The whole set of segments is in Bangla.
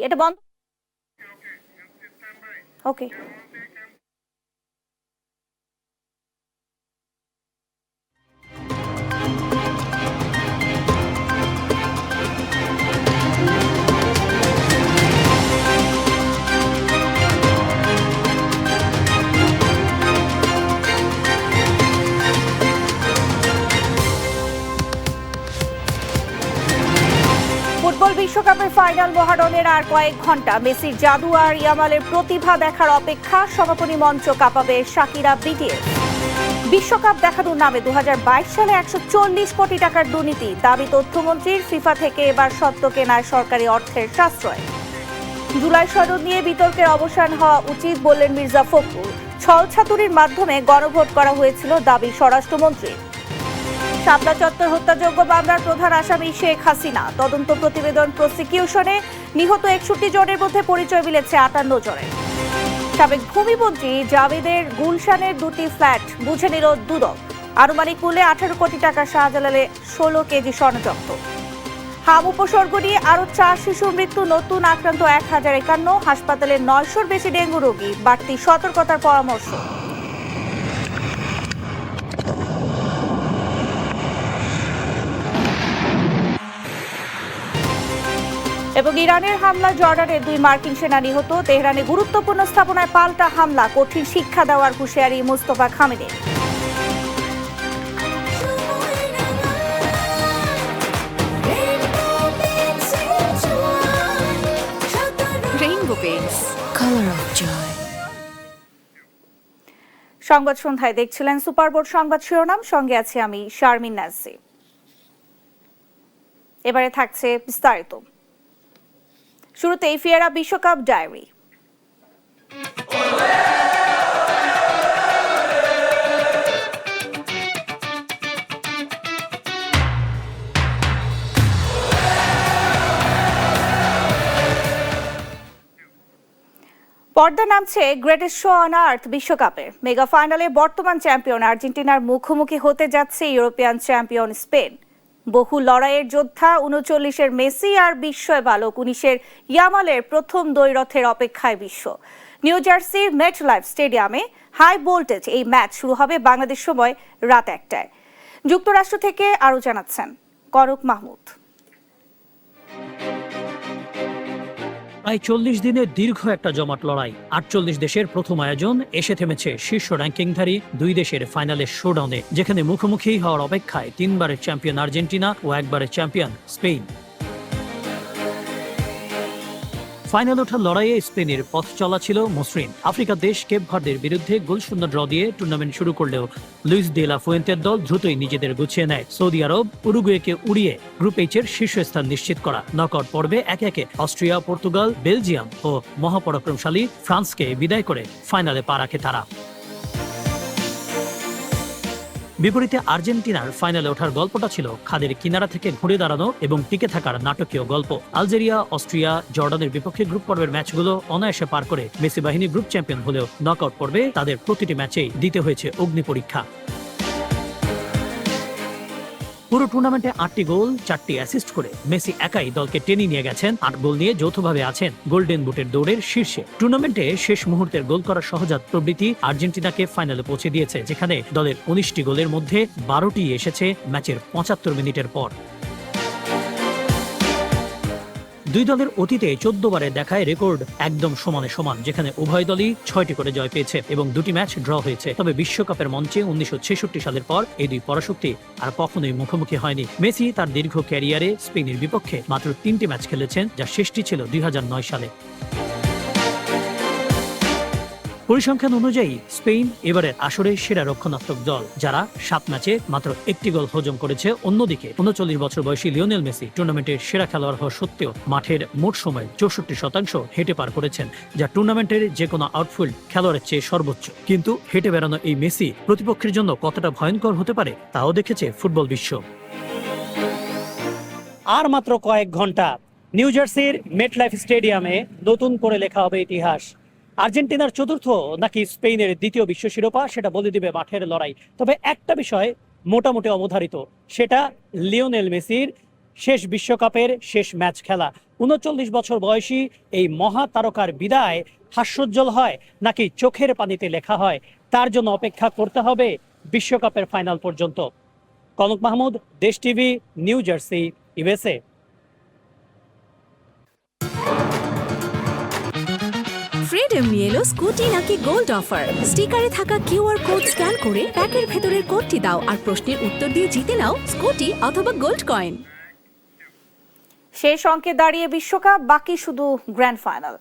এটা বন্ধ। ওকে। ফুটবল বিশ্বকাপের ফাইনাল মহারণের আর কয়েক ঘন্টা। মেসির জাদু আর ইয়ামালের প্রতিভা দেখার অপেক্ষা। সমাপনী মঞ্চ কাঁপাবে শাকিরা বিটিএস। বিশ্বকাপ দেখানোর নামে 2022 সালে 140 কোটি টাকার দুর্নীতি দাবি তথ্যমন্ত্রীর। ফিফা থেকে এবার সত্ত্ব কেনায় সরকারি অর্থের সাশ্রয়। জুলাই সনদ নিয়ে বিতর্কের অবসান হওয়া উচিত বললেন মির্জা ফখরুল। ছলছাতুরির মাধ্যমে গণভোট করা হয়েছিল দাবি স্বরাষ্ট্রমন্ত্রী। শাপলা চত্বর হত্যাযজ্ঞ মামলার প্রধান আসামি শেখ হাসিনা। তদন্ত প্রতিবেদন প্রসিকিউশনে নিহত 61 জনের মধ্যে পরিচয় মিলেছে 58 জনের। সাবেক ভূমিমন্ত্রী জাভেদের গুলশানের দুটি ফ্ল্যাট বুঝে নিল দুদক। আনুমানিক মূল্যে 18 কোটি টাকা। শাহজালালে 16 কেজি স্বর্ণ জব্দ। হাম উপসর্গ নিয়ে আরো 4 শিশুর মৃত্যু। নতুন আক্রান্ত 1051। হাসপাতালে 900-র বেশি ডেঙ্গু রোগী। বাড়তি সতর্কতার পরামর্শ। এবং ইরানের হামলা জর্ডানের 2 মার্কিন সেনা নিহত। তেহরানে গুরুত্বপূর্ণ স্থাপনায় পাল্টা হামলা। কঠিন শিক্ষা দেওয়ার হুঁশিয়ারি মুস্তফা খামেনির। সংবাদ সন্ধ্যায় দেখছিলেন সুপার বোর্ড সংবাদ শিরোনাম। সঙ্গে আছি আমি শারমিন নাজি। এবারে থাকছে বিস্তারিত। শুরুতেই ফিয়েরা বিশ্বকাপ ডায়েরি। পর্দা নামছে গ্রেটেস্ট শো অন আর্থ বিশ্বকাপে। মেগা ফাইনালে বর্তমান চ্যাম্পিয়ন আর্জেন্টিনার মুখোমুখি হতে যাচ্ছে ইউরোপিয়ান চ্যাম্পিয়ন স্পেন। বহু লড়াইয়ের যোদ্ধা 39-এর মেসি আর বিস্ময় বালক 19-এর ইয়ামালের প্রথম দ্বৈরথের অপেক্ষায় বিশ্ব। নিউ জার্সির মেটলাইফ স্টেডিয়ামে হাই ভোল্টেজ এই ম্যাচ শুরু হবে বাংলাদেশ সময় রাত 1টায়। যুক্তরাষ্ট্র থেকে আরো জানাচ্ছেন কনক মাহমুদ। প্রায় 40 দিনের দীর্ঘ একটা জমাট লড়াই। 48 দেশের প্রথম আয়োজন এসে থেমেছে শীর্ষ র্যাঙ্কিংধারী 2 দেশের ফাইনালের শোডাউনে, যেখানে মুখোমুখি হওয়ার অপেক্ষায় 3বারের চ্যাম্পিয়ন আর্জেন্টিনা ও 1বারের চ্যাম্পিয়ন স্পেন। ফাইনাল ওঠার লড়াইয়ে স্পেনের পথ চলা ছিল মসৃণ। আফ্রিকার দেশ কেপ ভার্দের বিরুদ্ধে গোলশূন্য ড্র দিয়ে টুর্নামেন্ট শুরু করলেও লুইস দে লা ফুয়েন্তের দল দ্রুতই নিজেদের গুছিয়ে নেয়। সৌদি আরব উরুগুয়েকে উড়িয়ে গ্রুপ এইচের শীর্ষস্থান নিশ্চিত করা। নকআউট পর্বে একে একে অস্ট্রিয়া, পর্তুগাল, বেলজিয়াম ও মহাপরাক্রমশালী ফ্রান্সকে বিদায় করে ফাইনালে পা রাখে তারা। বিপরীতে আর্জেন্টিনার ফাইনালে ওঠার গল্পটা ছিল খাদের কিনারা থেকে ঘুরে দাঁড়ানো এবং টিকে থাকার নাটকীয় গল্প। আলজেরিয়া, অস্ট্রিয়া, জর্ডানের বিপক্ষে গ্রুপ পর্বের ম্যাচগুলো অনায়াসে পার করে মেসি বাহিনী গ্রুপ চ্যাম্পিয়ন হলেও নকআউট পর্বে তাদের প্রতিটি ম্যাচেই দিতে হয়েছে অগ্নি পরীক্ষা। পুরো টুর্নামেন্টে 8টি গোল, 4টি অ্যাসিস্ট করে মেসি একাই দলকে টেনে নিয়ে গেছেন। 8 গোল নিয়ে যৌথভাবে আছেন গোল্ডেন বুটের দৌড়ের শীর্ষে। টুর্নামেন্টে শেষ মুহূর্তের গোল করার সহজাত প্রবৃত্তি আর্জেন্টিনাকে ফাইনালে পৌঁছে দিয়েছে, যেখানে দলের 19টি গোলের মধ্যে 12টি এসেছে ম্যাচের 75 মিনিটের পর। দুই দলের অতীতে 14 বারে দেখায় রেকর্ড একদম সমানে সমান, যেখানে উভয় দলই 6টি করে জয় পেয়েছে এবং 2টি ম্যাচ ড্র হয়েছে। তবে বিশ্বকাপের মঞ্চে 1966 সালের পর এই দুই পরাশক্তি আর কখনোই মুখোমুখি হয়নি। মেসি তার দীর্ঘ ক্যারিয়ারে স্পেনের বিপক্ষে মাত্র 3টি ম্যাচ খেলেছেন, যা শেষটি ছিল 2009 সালে। পরিসংখ্যান অনুযায়ী স্পেন এবারের আসরে সেরা রক্ষণাত্মক দল, যারা 7 ম্যাচে মাত্র 1টি গোল হজম করেছে। অন্যদিকে 39 বছর বয়সী লিওনেল মেসি টুর্নামেন্টের সেরা খেলোয়াড় হওয়া সত্ত্বেও মাঠের মোট সময় 64% হেঁটে পার করেছেন, যা টুর্নামেন্টের যে কোনো আউটফিল্ড খেলোয়াড়ের চেয়ে সর্বোচ্চ। কিন্তু হেঁটে বেড়ানো এই মেসি প্রতিপক্ষের জন্য কতটা ভয়ঙ্কর হতে পারে তাও দেখেছে ফুটবল বিশ্ব। আর মাত্র কয়েক ঘন্টা নিউ জার্সির মেটলাইফ স্টেডিয়ামে নতুন করে লেখা হবে ইতিহাস। আর্জেন্টিনার চতুর্থ নাকি স্পেনের দ্বিতীয় বিশ্ব শিরোপা, সেটা বলে দিবে মাঠের লড়াই। তবে একটা বিষয় মোটামুটি অবধারিত, সেটা লিওনেল মেসির শেষ বিশ্বকাপের শেষ ম্যাচ খেলা। ৩৯ বছর বয়সী এই মহা তারকার বিদায় হাস্যোজ্জ্বল হয় নাকি চোখের পানিতে লেখা হয়, তার জন্য অপেক্ষা করতে হবে বিশ্বকাপের ফাইনাল পর্যন্ত। কনক মাহমুদ, দেশ TV, new jersey, USA. Freedom নিয়ে এলো স্কুটি নাকি গোল্ড অফার। স্টিকারে থাকা কিউআর কোড স্ক্যান করে প্যাকের ভেতরের কোডটি দাও আর প্রশ্নের উত্তর দিয়ে জিতে নাও স্কুটি অথবা গোল্ড কয়েন। শেষ অঙ্কে দাঁড়িয়ে বিশ্বকাপ, বাকি শুধু গ্র্যান্ড ফাইনাল।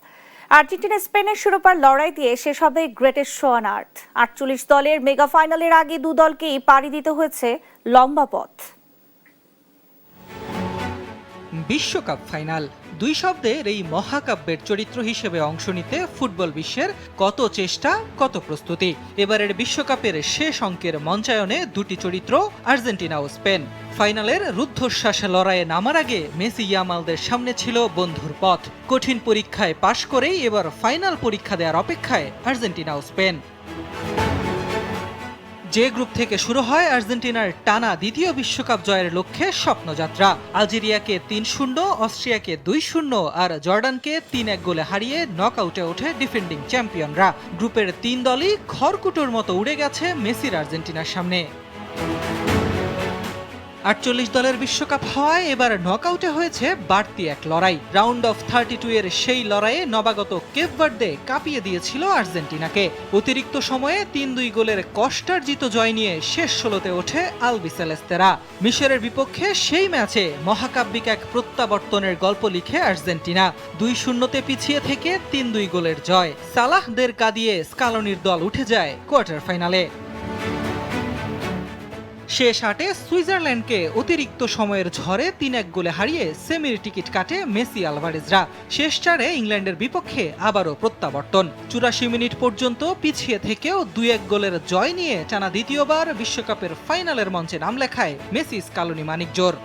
আর্জেন্টিনা স্পেনের শিরোপার লড়াই দিয়ে শেষ হবে গ্রেটেস্ট শো অন আর্থ। 48 দলের মেগা ফাইনালের আগে দু দলকেই পাড়ি দিতে হয়েছে লম্বা পথ। বিশ্বকাপ ফাইনাল, দুই শব্দের এই মহাকাব্যের চরিত্র হিসেবে অংশ নিতে ফুটবল বিশ্বের কত চেষ্টা, কত প্রস্তুতি। এবারের বিশ্বকাপের শেষ অঙ্কের মঞ্চায়নে দুটি চরিত্র, আর্জেন্টিনা ও স্পেন। ফাইনালের রুদ্ধশ্বাস লড়াইয়ে নামার আগে মেসি ইয়ামালদের সামনে ছিল বন্ধুর পথ। কঠিন পরীক্ষায় পাশ করেই এবার ফাইনাল পরীক্ষা দেওয়ার অপেক্ষায় আর্জেন্টিনা ও স্পেন। যে গ্রুপ থেকে শুরু হয় আর্জেন্টিনার টানা দ্বিতীয় বিশ্বকাপ জয়ের লক্ষ্যে স্বপ্নযাত্রা। আলজেরিয়াকে ৩-০, অস্ট্রিয়াকে ২-০ আর জর্ডানকে ৩-১ গোলে হারিয়ে নকআউটে ওঠে ডিফেন্ডিং চ্যাম্পিয়নরা। গ্রুপের ৩ দলই খড়কুটোর মতো উড়ে গেছে মেসির আর্জেন্টিনার সামনে। 48 দলের বিশ্বকাপ হওয়ায় এবার নকআউটে হয়েছে বাড়তি এক লড়াই। রাউন্ড অফ 32 এর সেই লড়াইয়ে নবাগত কেপ ভার্দে কাঁপিয়ে দিয়েছিল আর্জেন্টিনাকে। অতিরিক্ত সময়ে ৩-২ গোলের কষ্টার্জিত জয় নিয়ে শেষ ১৬তে ওঠে আলবিসেলেস্তেরা। মিশরের বিপক্ষে সেই ম্যাচে মহাকাব্যিক এক প্রত্যাবর্তনের গল্প লিখে আর্জেন্টিনা। ২-০তে পিছিয়ে থেকে ৩-২ গোলের জয়। সালাহদের কাঁদিয়ে স্কালোনির দল উঠে যায় কোয়ার্টার ফাইনালে। শেষ ৮-এ সুইজারল্যান্ডকে অতিরিক্ত সময়ের ঝড়ে ৩-১ গোলে হারিয়ে সেমির টিকিট কাটে মেসি আলভারেজরা। শেষ ৪-এ ইংল্যান্ডের বিপক্ষে আবারও প্রত্যাবর্তন। ৮৪ মিনিট পর্যন্ত পিছিয়ে থেকেও ২-১ গোলের জয় নিয়ে টানা দ্বিতীয়বার বিশ্বকাপের ফাইনালের মঞ্চে নাম লেখায় মেসি স্কালোনি মানিকজোর।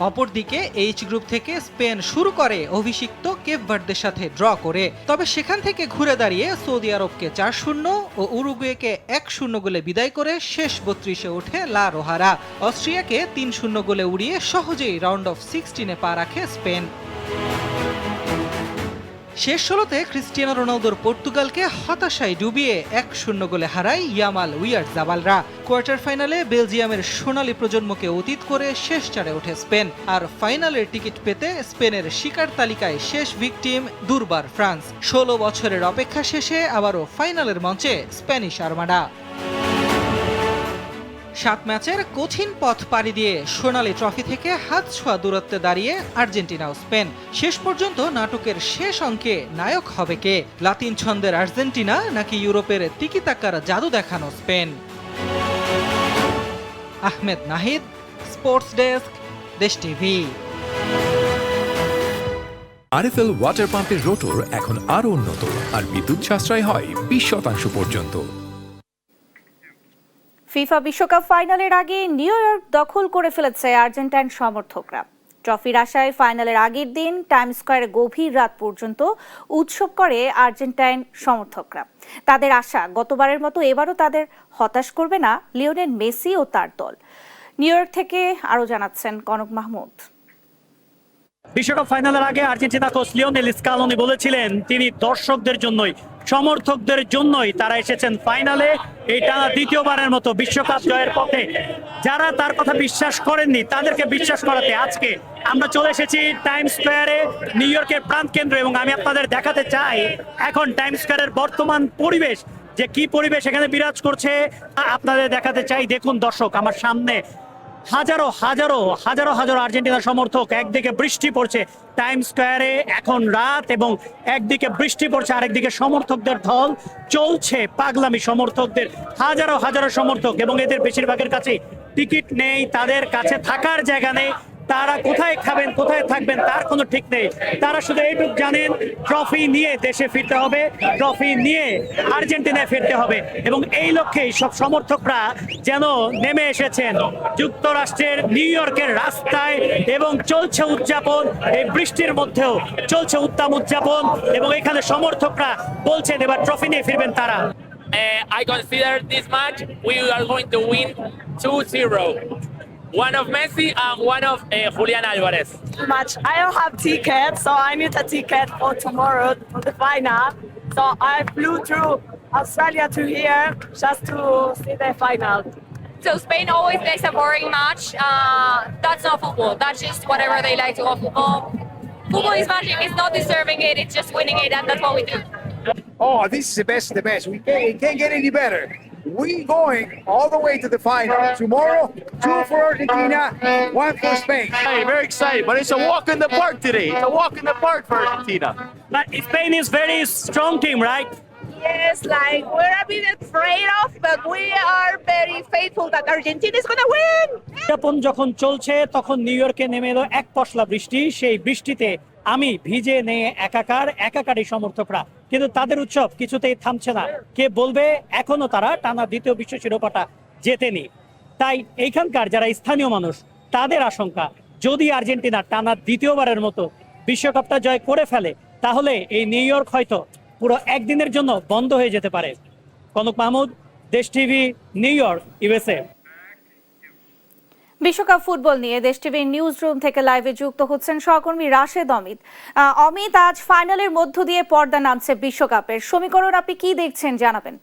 অপরদিকে এইচ গ্রুপ থেকে স্পেন শুরু করে অভিষিক্ত কেপ ভার্দের সাথে ড্র করে, তবে সেখান থেকে ঘুরে দাঁড়িয়ে সৌদি আরবকে ৪-০ ও উরুগুয়েকে ১-০ গোলে বিদায় করে শেষ ৩২-এ ওঠে লা রোহারা। অস্ট্রিয়াকে ৩-০ গোলে উড়িয়ে সহজেই রাউন্ড অফ 16-এ পা রাখে স্পেন। শেষ ১৬তে ক্রিস্টিয়ানো রোনালদোর পর্তুগালকে হতাশায় ডুবিয়ে ১-০ গোলে হারায় ইয়ামাল উইয়ারজাবালরা। কোয়ার্টার ফাইনালে বেলজিয়ামের সোনালী প্রজন্মকে অতীত করে শেষ ৪-এ ওঠে স্পেন। আর ফাইনালের টিকিট পেতে স্পেনের শিকার তালিকায় শেষ ভিকটিম দুর্বার ফ্রান্স। ১৬ বছরের অপেক্ষা শেষে আবারও ফাইনালের মঞ্চে স্প্যানিশ আর্মাডা। ৭ ম্যাচের কঠিন পথ পাড়ি দিয়ে সোনালী ট্রফি থেকে হাত ছোঁয়া দূরত্বে দাঁড়িয়ে আর্জেন্টিনা ও স্পেন। শেষ পর্যন্ত নাটকের শেষ অঙ্কে নায়ক হবে কে? লাতিন ছন্দের আর্জেন্টিনা নাকি ইউরোপের তিকিতাকার জাদু দেখানো Spain? Ahmed Nahid, sports desk, দেশ টিভি। আরএফএল ওয়াটার পাম্পের রোটর এখন আরো উন্নত আর বিদ্যুৎ সাশ্রয় হয় 20% পর্যন্ত। ফিফা বিশ্বকাপ ফাইনালের আগে নিউ ইয়র্ক দখল করে ফেলেছে আর্জেন্টাইন সমর্থকরা। ট্রফির আশায় ফাইনালের আগের দিন টাইম স্কয়ারে গভীর রাত পর্যন্ত উৎসব করে আর্জেন্টাইন সমর্থকরা। তাদের আশা, গতবারের মতো এবারও তাদের হতাশ করবে না লিওনেল মেসি ও তার দল। নিউ ইয়র্ক থেকে আরো জানাচ্ছেন কনক মাহমুদ। বিশ্বকাপ ফাইনালের আগে আর্জেন্টিনা কোচ লিওনেল স্কালোনি বলেছিলেন তিনি দর্শকদের জন্যই, সমর্থকদের জন্যই তারা এসেছেন ফাইনালে এই টানা দ্বিতীয়বারের মতো বিশ্বকাপ জয়ের পথে। যারা তার কথা বিশ্বাস করেননি তাদেরকে বিশ্বাস করাতে আজকে আমরা চলে এসেছি টাইম স্কয়ারে, নিউ ইয়র্কের প্রাণকেন্দ্র। এবং আমি আপনাদের দেখাতে চাই এখন টাইম স্কয়ারের বর্তমান পরিবেশ, যে কি পরিবেশ এখানে বিরাজ করছে আপনাদের দেখাতে চাই। দেখুন দর্শক, আমার সামনে হাজারো হাজারো হাজারো হাজারো আর্জেন্টিনা সমর্থক। একদিকে বৃষ্টি পড়ছে টাইম স্কয়ারে, এখন রাত, এবং একদিকে বৃষ্টি পড়ছে, আরেকদিকে সমর্থকদের ঢল চলছে, পাগলামি সমর্থকদের। হাজারো হাজারো সমর্থক, এবং এদের বেশিরভাগের কাছে টিকিট নেই, তাদের কাছে থাকার জায়গা নেই। তারা কোথায় খাবেন, কোথায় থাকবেন তার কোনো ঠিক নেই। তারা শুধু এইটুকু জানেন ট্রফি নিয়ে দেশে ফিরতে হবে, ট্রফি নিয়ে আর্জেন্টিনায় ফিরতে হবে। এবং এই লক্ষ্যেই সব সমর্থকরা যেন নেমে এসেছেন যুক্তরাষ্ট্রের নিউ ইয়র্কের রাস্তায়, এবং চলছে উদযাপন। এই বৃষ্টির মধ্যেও চলছে উত্তম উদযাপন, এবং এখানে সমর্থকরা বলছেন এবার ট্রফি নিয়ে ফিরবেন তারা। I consider this match we are going to win 2-0. one of Messi and one of Julian Alvarez. Much. I don't have tickets, so I need a ticket for tomorrow for the final. So I flew through Australia to here just to see the final. So Spain always plays a boring match. That's not football. That's just whatever they like to call football. Football is magic. It's not deserving it. It's just winning it, and that's what we do. Oh, this is the best of the best. It can't get any better. We going all the way to the final. Tomorrow, 2 for Argentina, 1 for Spain. Hey, very excited, but it's a walk in the park today. It's a walk in the park for Argentina. But Spain is very strong team, right? Yes, like we're a bit afraid of, but we are very faithful that Argentina is gonna win. উদযাপন যখন চলছে তখন নিউ ইয়র্কে নেমে এলো এক পশলা বৃষ্টি। সেই বৃষ্টিতে আমি ভিজে নিয়ে একাকারী সমর্থকরা, কিন্তু তাদের উৎসব কিছুতেই থামছে না। কে বলবে এখনো তারা টানা দ্বিতীয় বিশ্ব শিরোপাটা জেতেনি। তাই এইখানকার যারা স্থানীয় মানুষ তাদের আশঙ্কা, যদি আর্জেন্টিনা টানা দ্বিতীয়বারের মতো বিশ্বকাপটা জয় করে ফেলে তাহলে এই নিউ ইয়র্ক হয়তো পুরো একদিনের জন্য বন্ধ হয়ে যেতে পারে। কনক মাহমুদ, দেশ টিভি, নিউ ইয়র্ক, ইউএসএ। বিশ্বকাপ ফুটবল নিয়ে দেশ টিভির নিউজ রুম থেকে লাইভে যুক্ত হচ্ছেন সহকর্মী রাশেদ অমিত। অমিত, আজ ফাইনালের মধ্য দিয়ে পর্দা নামছে বিশ্বকাপের সমীকরণ, আপনি কি দেখছেন জানাবেন?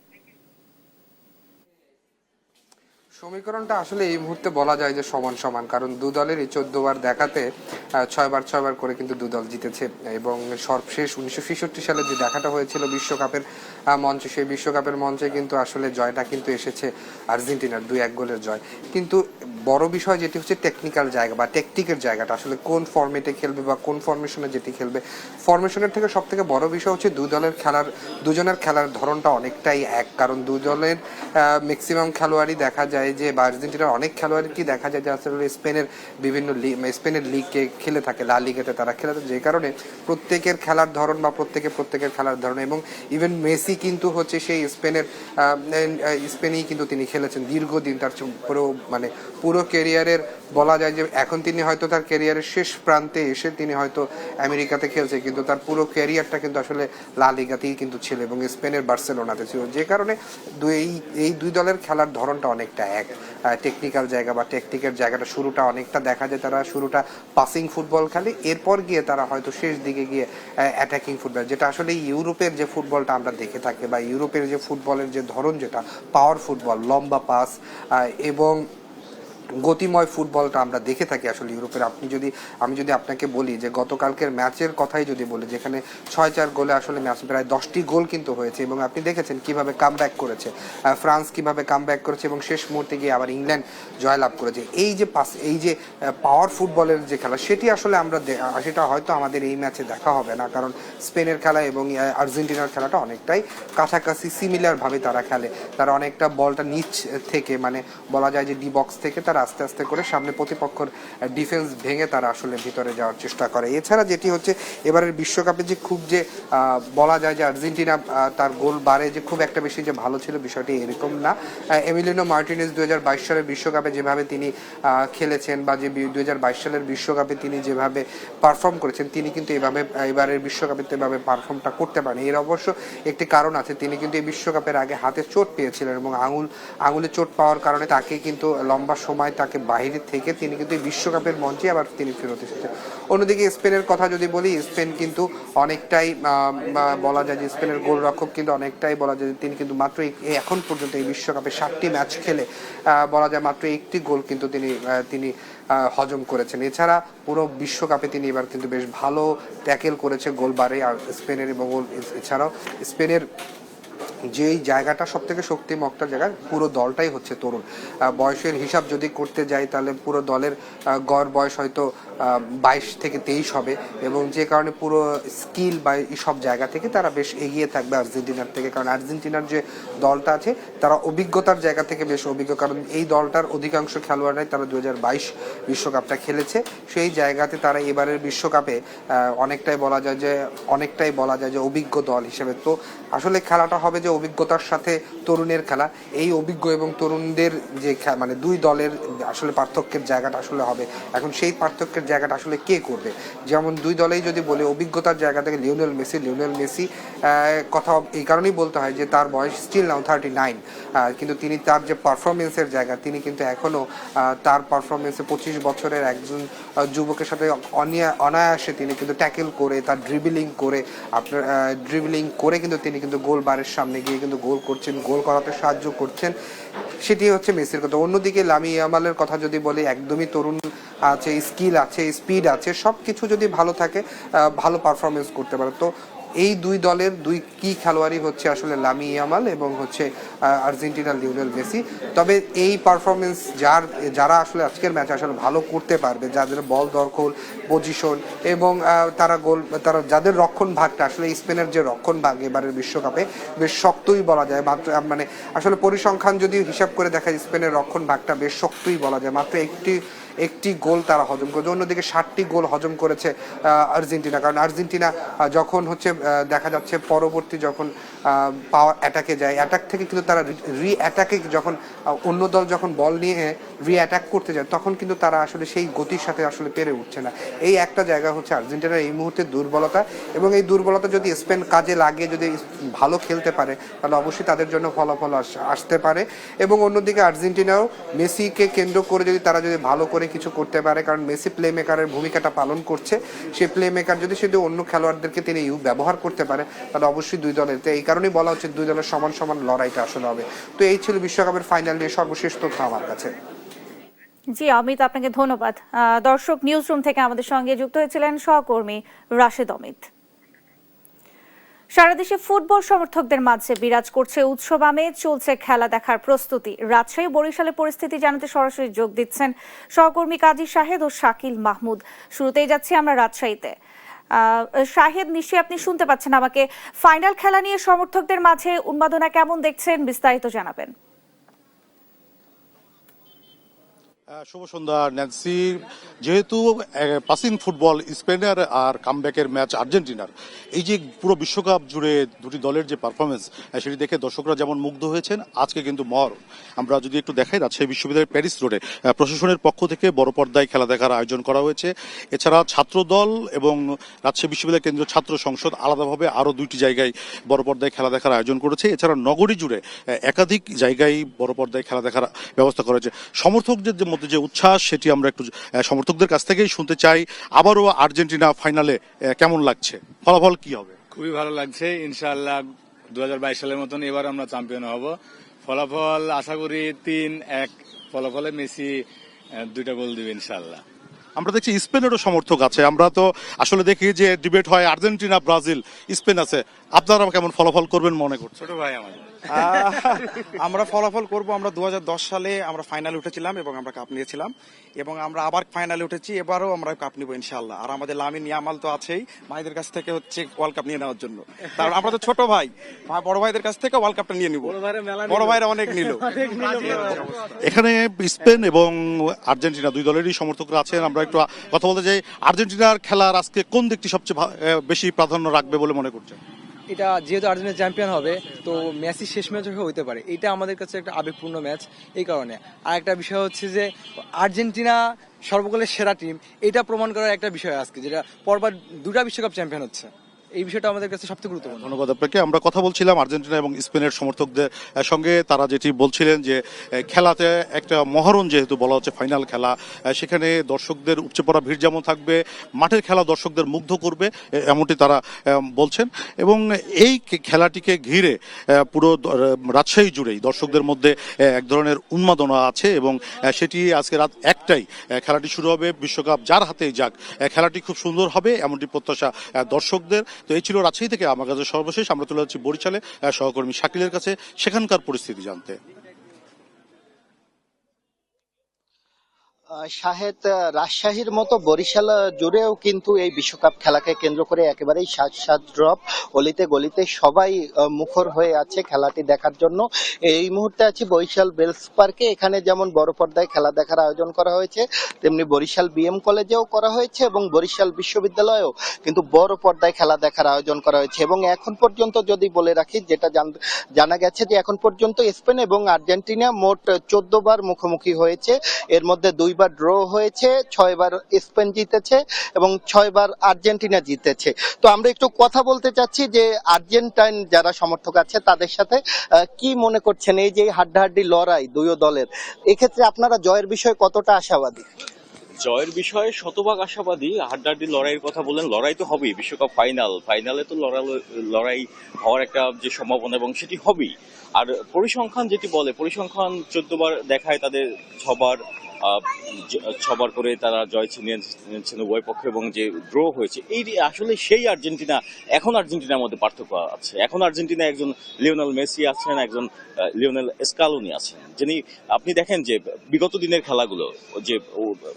সমীকরণটা আসলে এই মুহূর্তে বলা যায় যে সমান সমান, কারণ দু দলেরই 14 বার দেখাতে 6 বার করে কিন্তু দু দল জিতেছে। এবং সর্বশেষ 1966 সালে যে দেখাটা হয়েছিল বিশ্বকাপের মঞ্চে, সেই বিশ্বকাপের মঞ্চে কিন্তু আসলে জয়টা কিন্তু এসেছে আর্জেন্টিনার 2-1 গোলের জয়। কিন্তু বড় বিষয় যেটি হচ্ছে টেকনিক্যাল জায়গা বা টেকটিকের জায়গাটা, আসলে কোন ফরম্যাটে খেলবে বা কোন ফরমেশনে যেটি খেলবে। ফরমেশনের থেকে সব থেকে বড় বিষয় হচ্ছে দুজনের খেলার ধরনটা অনেকটাই এক, কারণ দু দলের ম্যাক্সিমাম খেলোয়াড়ই দেখা যায় যে বা আর্জেন্টিনার অনেক খেলোয়াড়কে দেখা যায় যে আসলে স্পেনের লিগে খেলে থাকে, লা লিগাতে তারা খেলে থাকে, যে কারণে প্রত্যেকের খেলার ধরন বা প্রত্যেকের খেলার ধরন। এবং ইভেন মেসি কিন্তু হচ্ছে সেই স্পেনেই কিন্তু তিনি খেলেছেন দীর্ঘদিন, তার পুরো ক্যারিয়ারের বলা যায় যে এখন তিনি হয়তো তার ক্যারিয়ারের শেষ প্রান্তে এসে তিনি হয়তো আমেরিকাতে খেলছে, কিন্তু তার পুরো ক্যারিয়ারটা কিন্তু আসলে লা লিগাতেই কিন্তু ছিল এবং স্পেনের বার্সেলোনাতে ছিল, যে কারণে এই দুই দলের খেলার ধরনটা অনেকটা এক। টেকনিক্যাল জায়গা বা টেকটিকের জায়গাটা শুরুটা অনেকটা দেখা যায় তারা শুরুটা পাসিং ফুটবল খেলে, এরপর গিয়ে তারা হয়তো শেষ দিকে গিয়ে অ্যাটাকিং ফুটবল, যেটা আসলে ইউরোপের যে ফুটবলটা আমরা দেখে থাকি বা ইউরোপের যে ফুটবলের যে ধরন, যেটা পাওয়ার ফুটবল, লম্বা পাস এবং গতিময় ফুটবলটা আমরা দেখে থাকি আসলে ইউরোপের। আমি যদি আপনাকে বলি যে গতকালকের ম্যাচের কথাই যদি বলি, যেখানে 6-4 গোলে আসলে ম্যাচ প্রায় 10টি গোল কিন্তু হয়েছে এবং আপনি দেখেছেন কিভাবে কামব্যাক করেছে ফ্রান্স, কিভাবে কামব্যাক করেছে এবং শেষ মুহূর্তে গিয়ে আবার ইংল্যান্ড জয়লাভ করেছে। এই যে পাওয়ার ফুটবলের যে খেলা, সেটি আসলে সেটা হয়তো আমাদের এই ম্যাচে দেখা হবে না, কারণ স্পেনের খেলা এবং আর্জেন্টিনার খেলাটা অনেকটাই কাছাকাছি সিমিলার ভাবে তারা খেলে। তারা অনেকটা বলটা নিচ থেকে বলা যায় যে ডি বক্স থেকে তারা আস্তে আস্তে করে সামনে প্রতিপক্ষের ডিফেন্স ভেঙে তারা আসলে ভিতরে যাওয়ার চেষ্টা করে। এছাড়া যেটি হচ্ছে এবারের বিশ্বকাপে যে খুব যে বলা যায় যে আর্জেন্টিনা তার গোল বারে যে খুব একটা বেশি যে ভালো ছিল, বিষয়টি এরকম না। এমিলিনো মার্টিনেজ 2022 সালের বিশ্বকাপে যেভাবে তিনি খেলেছেন বা যে 2022 সালের বিশ্বকাপে তিনি যেভাবে পারফর্ম করেছেন, তিনি কিন্তু এবারের বিশ্বকাপে এভাবে পারফর্মটা করতে পারেন। এর অবশ্য একটি কারণ আছে, তিনি কিন্তু এই বিশ্বকাপের আগে হাতে চোট পেয়েছিলেন এবং আঙুলে চোট পাওয়ার কারণে তাকে কিন্তু লম্বা সময় তাকে বাইরে থেকে তিনি কিন্তু এই বিশ্বকাপের মঞ্চে আবার তিনি ফেরত এসেছেন। অন্যদিকে স্পেনের কথা যদি বলি, স্পেন কিন্তু অনেকটাই বলা যায় যে স্পেনের গোলরক্ষক কিন্তু অনেকটাই বলা যায় যে তিনি কিন্তু মাত্র এখন পর্যন্ত এই বিশ্বকাপে 7টি ম্যাচ খেলে বলা যায় মাত্র 1টি গোল কিন্তু তিনি হজম করেছেন। এছাড়া পুরো বিশ্বকাপে তিনি এবার কিন্তু বেশ ভালো ট্যাকেল করেছে গোল বারে আর স্পেনের, এবং এছাড়াও স্পেনের যেই জায়গাটা সব থেকে শক্তিমত্তা জায়গা, পুরো দলটাই হচ্ছে তরুণ। বয়সের হিসাব যদি করতে যাই তাহলে পুরো দলের গড় বয়স হয়তো 22 থেকে 23 হবে, এবং যে কারণে পুরো স্কিল বা এইসব জায়গা থেকে তারা বেশ এগিয়ে থাকবে আর্জেন্টিনার থেকে, কারণ আর্জেন্টিনার যে দলটা আছে তারা অভিজ্ঞতার জায়গা থেকে বেশ অভিজ্ঞ, কারণ এই দলটার অধিকাংশ খেলোয়াড়রাই তারা 2022 বিশ্বকাপটা খেলেছে। সেই জায়গাতে তারা এবারের বিশ্বকাপে অনেকটাই বলা যায় যে অভিজ্ঞ দল হিসেবে। তো আসলে খেলাটা হবে যে অভিজ্ঞতার সাথে তরুণের খেলা। এই অভিজ্ঞ এবং তরুণদের যে মানে দুই দলের আসলে পার্থক্যের জায়গাটা আসলে হবে, এখন সেই পার্থক্যের জায়গাটা আসলে কে করবে। যেমন দুই দলেই যদি বলি অভিজ্ঞতার জায়গা থেকে লিওনেল মেসি কথা এই কারণেই বলতে হয় যে তার বয়স স্টিল নাও 39, কিন্তু তিনি তার যে পারফরমেন্সের জায়গা, তিনি কিন্তু এখনও তার পারফরমেন্সে 25 বছরের একজন যুবকের সাথে অনায়াসে তিনি কিন্তু ট্যাকেল করে, তার ড্রিবলিং করে কিন্তু তিনি কিন্তু গোল বারের সামনে গিয়ে কিন্তু গোল করছেন, গোল করাতে সাহায্য করছেন, সেটি হচ্ছে মেসির কথা। অন্যদিকে লামি ইয়ামালের কথা যদি বলি, একদমই তরুণ আছে, স্কিল আছে, স্পিড আছে, সব কিছু যদি ভালো থাকে ভালো পারফরমেন্স করতে পারে। তো এই দুই দলের দুই কি খেলোয়াড়ই হচ্ছে আসলে লামি ইয়ামাল এবং হচ্ছে আর্জেন্টিনার লিওনেল মেসি। তবে এই পারফরমেন্স যারা আসলে আজকের ম্যাচে আসলে ভালো করতে পারবে, যাদের বল দখল, পজিশন এবং তারা যাদের রক্ষণ ভাগটা আসলে স্পেনের যে রক্ষণ ভাগ এবারের বিশ্বকাপে বেশ শক্তই বলা যায়। মাত্র মানে আসলে পরিসংখ্যান যদি হিসাব করে দেখা যায় স্পেনের রক্ষণ ভাগটা বেশ শক্তই বলা যায়। মাত্র একটি গোল তারা হজম করেছে, অন্যদিকে 60টি গোল হজম করেছে আর্জেন্টিনা। কারণ আর্জেন্টিনা যখন হচ্ছে দেখা যাচ্ছে পরবর্তী যখন পাওয়ার অ্যাটাকে যায়, অ্যাটাক থেকে কিন্তু তারা অ্যাটাকে যখন অন্য দল যখন বল নিয়ে অ্যাটাক করতে যায়, তখন কিন্তু তারা আসলে সেই গতির সাথে আসলে পেরে উঠছে না। এই একটা জায়গা হচ্ছে আর্জেন্টিনার এই মুহূর্তে দুর্বলতা, এবং এই দুর্বলতা যদি স্পেন কাজে লাগিয়ে যদি ভালো খেলতে পারে তাহলে অবশ্যই তাদের জন্য ফলাফল আসতে পারে। এবং অন্যদিকে আর্জেন্টিনাও মেসিকে কেন্দ্র করে যদি তারা যদি ভালো করে কিছু করতে পারে, কারণ মেসি প্লে মেকারের ভূমিকাটা পালন করছে, সেই প্লে মেকার যদি শুধু অন্য খেলোয়াড়দেরকে তিনি ব্যবহার করতে পারে তাহলে অবশ্যই দুই দলের, এই কারণেই বলা হচ্ছে দুই দলের সমান সমান লড়াইটা আসলে হবে। তো এই ছিল বিশ্বকাপের ফাইনাল নিয়ে সর্বশেষ তথ্য আমার কাছে। জি অমিত, আপনাকে ধন্যবাদ। দর্শক, নিউজ রুম থেকে আমাদের সঙ্গে যুক্ত হয়েছিলেন সহকর্মী রাশেদ অমিত। সারা দেশে ফুটবল সমর্থকদের মাঝে বিরাজ করছে উৎসব আমেজ, চলছে খেলা দেখার প্রস্তুতি। রাজশাহী বরিশালে পরিস্থিতি জানাতে সরাসরি যোগ দিচ্ছেন সহকর্মী কাজী শাহেদ ও শাকিল মাহমুদ। শুরুতেই যাচ্ছি আমরা রাজশাহীতে। শাহেদ, নিশ্চয়ই আপনি শুনতে পাচ্ছেন আমাকে। ফাইনাল খেলা নিয়ে সমর্থকদের মাঝে উন্মাদনা কেমন দেখছেন, বিস্তারিত জানাবেন। শুভ সন্ধ্যা ন্যান্সি। যেহেতু পাসিং ফুটবল স্পেনের আর কামব্যাকের ম্যাচ আর্জেন্টিনার, এই যে পুরো বিশ্বকাপ জুড়ে দুটি দলের যে পারফরমেন্স সেটি দেখে দর্শকরা যেমন মুগ্ধ হয়েছেন, আজকে কিন্তু মহরম। আমরা যদি একটু দেখাই, রাজশাহী বিশ্ববিদ্যালয়ের প্যারিস রোডে প্রশাসনের পক্ষ থেকে বড় পর্দায় খেলা দেখার আয়োজন করা হয়েছে। এছাড়া ছাত্র দল এবং রাজশাহী বিশ্ববিদ্যালয় কেন্দ্রীয় ছাত্র সংসদ আলাদাভাবে আরও দুইটি জায়গায় বড় পর্দায় খেলা দেখার আয়োজন করেছে। এছাড়া নগরী জুড়ে একাধিক জায়গায় বড় পর্দায় খেলা দেখার ব্যবস্থা করা হয়েছে। সমর্থকদের মধ্যে যে উচ্ছ্বাস, সেটি আমরা একটু সমর্থকদের কাছ থেকেই শুনতে চাই। আবারও আর্জেন্টিনা ফাইনালে কেমন লাগছে, ফলাফল কি হবে? খুবই ভালো লাগছে। ইনশাআল্লাহ 2022 সালের মতন এবার আমরা চ্যাম্পিয়ন হব। ফলাফল আশা করি 3-1 ফলাফলে মেসি 2টা গোল দিবে ইনশাআল্লাহ। আমরা দেখছি স্পেনেরও সমর্থক আছে। আমরা তো আসলে দেখি যে ডিবেট হয় আর্জেন্টিনা, ব্রাজিল, স্পেন আছে। আপনারা কেমন ফলাফল করবেন মনে করছেন? ছোট ভাই আমাদের আমরা ফলাফল করব। আমরা 2010 সালে আমরা ফাইনালে উঠেছিলাম এবং আমরা কাপ নিয়েছিলাম, এবং আমরা আবার ফাইনালে উঠেছি, এবারও আমরা কাপ নিব ইনশাআল্লাহ। আর আমাদের লামিন ইয়ামাল তো আছেই ভাইদের কাছ থেকে হচ্ছে ওয়ার্ল্ড কাপ নিয়ে নেওয়ার জন্য। কারণ আমরা তো ছোট ভাই, বড় ভাইদের কাছ থেকে ওয়ার্ল্ড কাপটা নিয়ে নিব। বড় ভাইরা অনেক নিল। এখানে স্পেন এবং আর্জেন্টিনা দুই দলেরই সমর্থকরা আছেন। আমরা একটু কথা বলতে চাই, আর্জেন্টিনার খেলার আজকে কোন দিকটি সবচেয়ে বেশি প্রাধান্য রাখবে বলে মনে করছেন? এটা যেহেতু আর্জেন্টিনা চ্যাম্পিয়ন হবে, তো মেসি শেষ ম্যাচ হতে পারে, এটা আমাদের কাছে একটা আবেগপূর্ণ ম্যাচ। এই কারণে আর একটা বিষয় হচ্ছে যে আর্জেন্টিনা সর্বকালের সেরা টিম, এটা প্রমাণ করার একটা বিষয় আজকে, যেটা পরপর 2টা বিশ্বকাপ চ্যাম্পিয়ন হচ্ছে। এই বিষয়টা আমাদের কাছে সবচেয়ে গুরুত্বপূর্ণ। ধন্যবাদ আপনাকে। আমরা কথা বলছিলাম আর্জেন্টিনা এবং স্পেনের সমর্থকদের সঙ্গে। তারা যেটি বলছিলেন যে খেলাতে একটা মহরণ, যেহেতু বলা হচ্ছে ফাইনাল খেলা, সেখানে দর্শকদের উপচে পড়া ভিড় যেমন থাকবে, মাঠের খেলা দর্শকদের মুগ্ধ করবে, এমনটি তারা বলছেন। এবং এই খেলাটিকে ঘিরে পুরো রাজশাহী জুড়েই দর্শকদের মধ্যে এক ধরনের উন্মাদনা আছে, এবং সেটি আজকে রাত 1টায় খেলাটি শুরু হবে। বিশ্বকাপ যার হাতেই যাক, খেলাটি খুব সুন্দর হবে এমনটি প্রত্যাশা দর্শকদের। তো এই ছিল রাজশাহী থেকে আমার কাছে সর্বশেষ। আমরা চলে যাচ্ছি বরিশালে সহকর্মী শাকিলের কাছে, সেখানকার পরিস্থিতি জানতে। শাহেদ, রাজশাহীর মতো বরিশাল জুড়েও কিন্তু এই বিশ্বকাপ খেলাকে কেন্দ্র করে একেবারেই সাজ ড্রপ, অলিতে গলিতে সবাই মুখর হয়ে আছে খেলাটি দেখার জন্য। এই মুহূর্তে আছি বরিশাল বেলস পার্কে। এখানে যেমন বড় পর্দায় খেলা দেখার আয়োজন করা হয়েছে, তেমনি বরিশাল বিএম কলেজেও করা হয়েছে এবং বরিশাল বিশ্ববিদ্যালয়েও কিন্তু বড় পর্দায় খেলা দেখার আয়োজন করা হয়েছে। এবং এখন পর্যন্ত যদি বলে রাখি, যেটা জানা গেছে যে এখন পর্যন্ত স্পেন এবং আর্জেন্টিনা মোট 14 বার মুখোমুখি হয়েছে। এর মধ্যে 2 বার ড্র হয়েছে, 6 বার স্পেন জিতেছে এবং 6 বার আর্জেন্টিনা জিতেছে। তো আমরা একটু কথা বলতে চাচ্ছি যে আর্জেন্টাইন যারা সমর্থক আছে তাদের সাথে কি মনে করছেন এই যে হাড্ডাহাড্ডি লড়াই দুই দলের, এক্ষেত্রে আপনারা জয়ের বিষয়ে কতটা আশাবাদী? জয়ের বিষয়ে শতভাগ আশাবাদী। হাড্ডাহাড্ডি লড়াইয়ের কথা বলেন, লড়াই তো হবেই। বিশ্বকাপ ফাইনালে তো লড়াই হওয়ার একটা যে সম্ভাবনা এবং সেটি হবেই। আর পরিসংখ্যান যেটি বলে, পরিসংখ্যান 14 বার দেখায় তাদের 6 বার করে তারা জয় ছিনিয়েছেন উভয় পক্ষ এবং যে ড্র হয়েছে, এই আসলে সেই আর্জেন্টিনা। এখন আর্জেন্টিনার মধ্যে পার্থক্য আছে। এখন আর্জেন্টিনা একজন লিওনেল মেসি আছেন, একজন লিওনেল স্কালোনি আছেন, যিনি আপনি দেখেন যে বিগত দিনের খেলাগুলো যে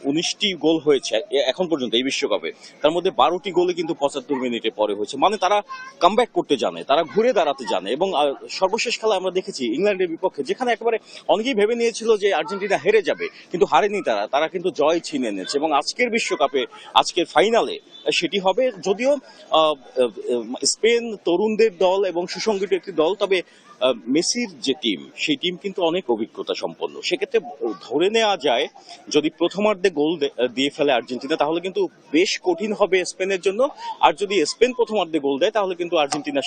19টি গোল হয়েছে এখন পর্যন্ত এই বিশ্বকাপে, তার মধ্যে 12টি গোলে কিন্তু 75 মিনিটে পরে হয়েছে। মানে তারা কামব্যাক করতে জানে, তারা ঘুরে দাঁড়াতে জানে। এবং সর্বশেষ খেলা আমরা দেখেছি ইংল্যান্ডের বিপক্ষে, যেখানে একেবারে অনেকেই ভেবে নিয়েছিল যে আর্জেন্টিনা হেরে যাবে, কিন্তু হারেনি তারা কিন্তু জয় ছিনিয়ে নিয়েছে। এবং আজকের বিশ্বকাপে, আজকের ফাইনালে সেটি হবে। যদিও স্পেন তরুণদের দল এবং সুসংগঠিত একটি দল, তবে মেসির যে টিম, সেই টিম কিন্তু অনেক অভিজ্ঞতা সম্পন্ন। সেক্ষেত্রে ধরে নেওয়া যায় যদি প্রথমার্ধে গোল দিয়ে ফেলে আর্জেন্টিনা, তাহলে কিন্তু বেশ কঠিন হবে স্পেনের জন্য। আর যদি স্পেন প্রথমার্ধে গোল দেয়, তাহলে কিন্তু আর্জেন্টিনা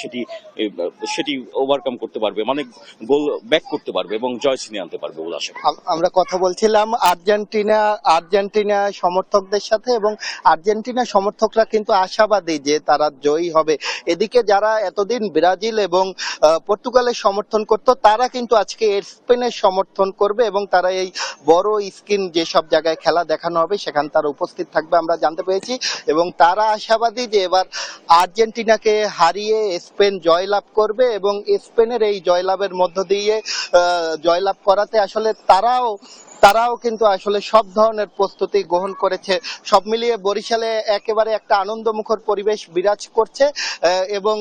সেটি ওভারকাম করতে পারবে, মানে গোল ব্যাক করতে পারবে এবং জয় ছিনিয়ে আনতে পারবে বলে আশা করি। আমরা কথা বলছিলাম আর্জেন্টিনা সমর্থকদের সাথে এবং আর্জেন্টিনা সমর্থকরা কিন্তু আশাবাদী যে তারা জয়ী হবে। এদিকে যারা এতদিন ব্রাজিল এবং পর্তুগালের সমর্থন করত, তারা কিন্তু আজকে স্পেনের সমর্থন করবে এবং তারা এই বড় স্ক্রিন যেসব জায়গায় খেলা দেখানো হবে সেখানে তারা উপস্থিত থাকবে আমরা জানতে পেরেছি। এবং তারা আশাবাদী যে এবার আর্জেন্টিনাকে হারিয়ে স্পেন জয়লাভ করবে এবং স্পেনের এই জয়লাভের মধ্য দিয়ে জয়লাভ করাতে আসলে তারাও কিন্তু আসলে সব ধরনের প্রস্তুতি গ্রহণ করেছে। সব মিলিয়ে বরিশালে একেবারে একটা আনন্দমুখর পরিবেশ বিরাজ করছে এবং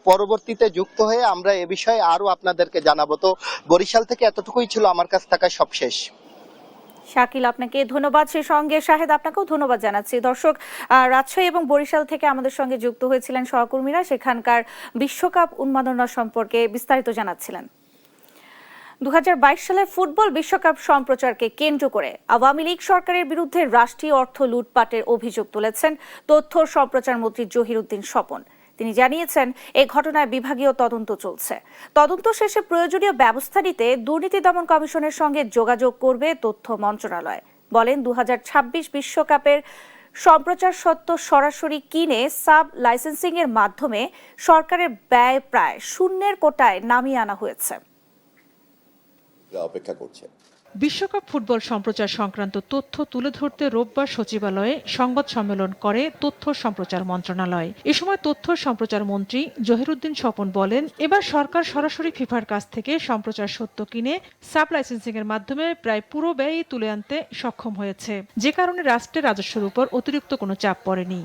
পরবর্তীতে যুক্ত হয়ে আমরা এ বিষয়ে আরো আপনাদেরকে জানাবো। তো বরিশাল থেকে এতটুকুই ছিল আমার কাছ থেকে সবশেষ। শাকিল, আপনাকে ধন্যবাদ। সেই সঙ্গে শাহেদ, আপনাকেও ধন্যবাদ জানাচ্ছি। দর্শক, রাজশাহী এবং বরিশাল থেকে আমাদের সঙ্গে যুক্ত হয়েছিলেন সহকর্মীরা, সেখানকার বিশ্বকাপ উন্মাদনা সম্পর্কে বিস্তারিত জানাচ্ছিলেন। 2022 সালের ফুটবল বিশ্বকাপ সম্প্রচারকে কেন্দ্র করে আওয়ামী লীগ সরকারের বিরুদ্ধে রাষ্ট্রীয় অর্থ লুটপাটের অভিযোগ তুলেছেন তথ্য সম্প্রচার মন্ত্রী জহিরুদ্দিন স্বপন। তিনি জানিয়েছেন, এই ঘটনায় বিভাগীয় তদন্ত চলছে। তদন্ত শেষে প্রয়োজনীয় ব্যবস্থা নিতে দুর্নীতি দমন কমিশনের সঙ্গে যোগাযোগ করবে তথ্য মন্ত্রণালয়। বলেন, 2026 বিশ্বকাপের সম্প্রচার সত্ত্ব সরাসরি কিনে সাব লাইসেন্সিং এর মাধ্যমে সরকারের ব্যয় প্রায় শূন্যের কোটায় নামিয়ে আনা হয়েছে। অপেক্ষা করছে। বিশ্বকাপ ফুটবল সম্প্রচার সংক্রান্ত তথ্য তুলে ধরতে রোববার সচিবালয়ে সংবাদ সম্মেলন করে তথ্য সম্প্রচার মন্ত্রণালয়। এ সময় তথ্য সম্প্রচার মন্ত্রী জহিরুদ্দিন স্বপন বলেন, এবার সরকার সরাসরি ফিফার কাছ থেকে সম্প্রচার সত্ত্ব কিনে সাব লাইসেন্সিং এর মাধ্যমে প্রায় পুরো ব্যয়ই তুলে আনতে সক্ষম হয়েছে, যে কারণে রাষ্ট্রের রাজস্বের উপর অতিরিক্ত কোনো চাপ পড়েনি।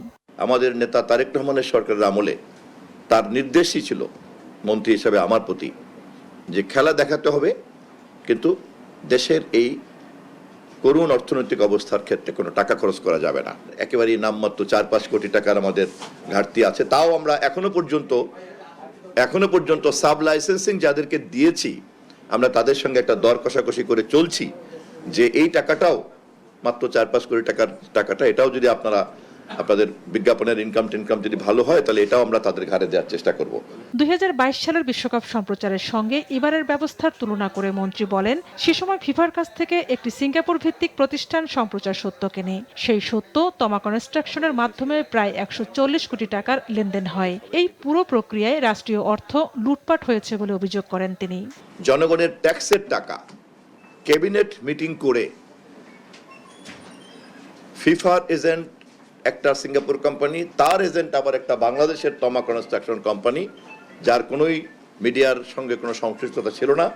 আমাদের নেতা তারেক রহমানের সরকারের আমলে তার নির্দেশই ছিল মন্ত্রী হিসেবে আমার প্রতি, যে খেলা দেখাতে হবে, কিন্তু দেশের এই করুণ অর্থনৈতিক অবস্থার ক্ষেত্রে কোনো টাকা খরচ করা যাবে না। একেবারেই নামমাত্র 4-5 কোটি টাকার আমাদের ঘাটতি আছে। তাও আমরা এখনো পর্যন্ত সাব লাইসেন্সিং যাদেরকে দিয়েছি, আমরা তাদের সঙ্গে একটা দর কষাকষি করে চলছি যে এই টাকাটাও, মাত্র 4-5 কোটি টাকাটা এটাও যদি আপনাদের বিজ্ঞাপনের ইনকাম যদি ভালো হয়, তাহলে এটাও আমরা তাদের ঘাড়ে দেওয়ার চেষ্টা করব। 2022 সালের বিশ্বকাপ সম্প্রচারের সঙ্গে এবারের ব্যবস্থার তুলনা করে মন্ত্রী বলেন, সে সময় ফিফার কাছ থেকে একটি সিঙ্গাপুর ভিত্তিক প্রতিষ্ঠান সম্প্রচার সত্ত্ব কেনে। সেই সত্ত্ব তমা কনস্ট্রাকশনের মাধ্যমে প্রায় 140 কোটি টাকার লেনদেন হয়। এই পুরো প্রক্রিয়ায় রাষ্ট্রীয় অর্থ লুটপাট হয়েছে বলে অভিযোগ করেন তিনি। জনগণের ট্যাক্সের টাকা ক্যাবিনেট মিটিং করে ফিফার এজেন্ট একটা সিঙ্গাপুর কোম্পানি, তার এজেন্ট আবার একটা বাংলাদেশের তমা কনস্ট্রাকশন কোম্পানি, যার কোনোই মিডিয়ার সঙ্গে কোনো সংশ্লিষ্টতা ছিল না,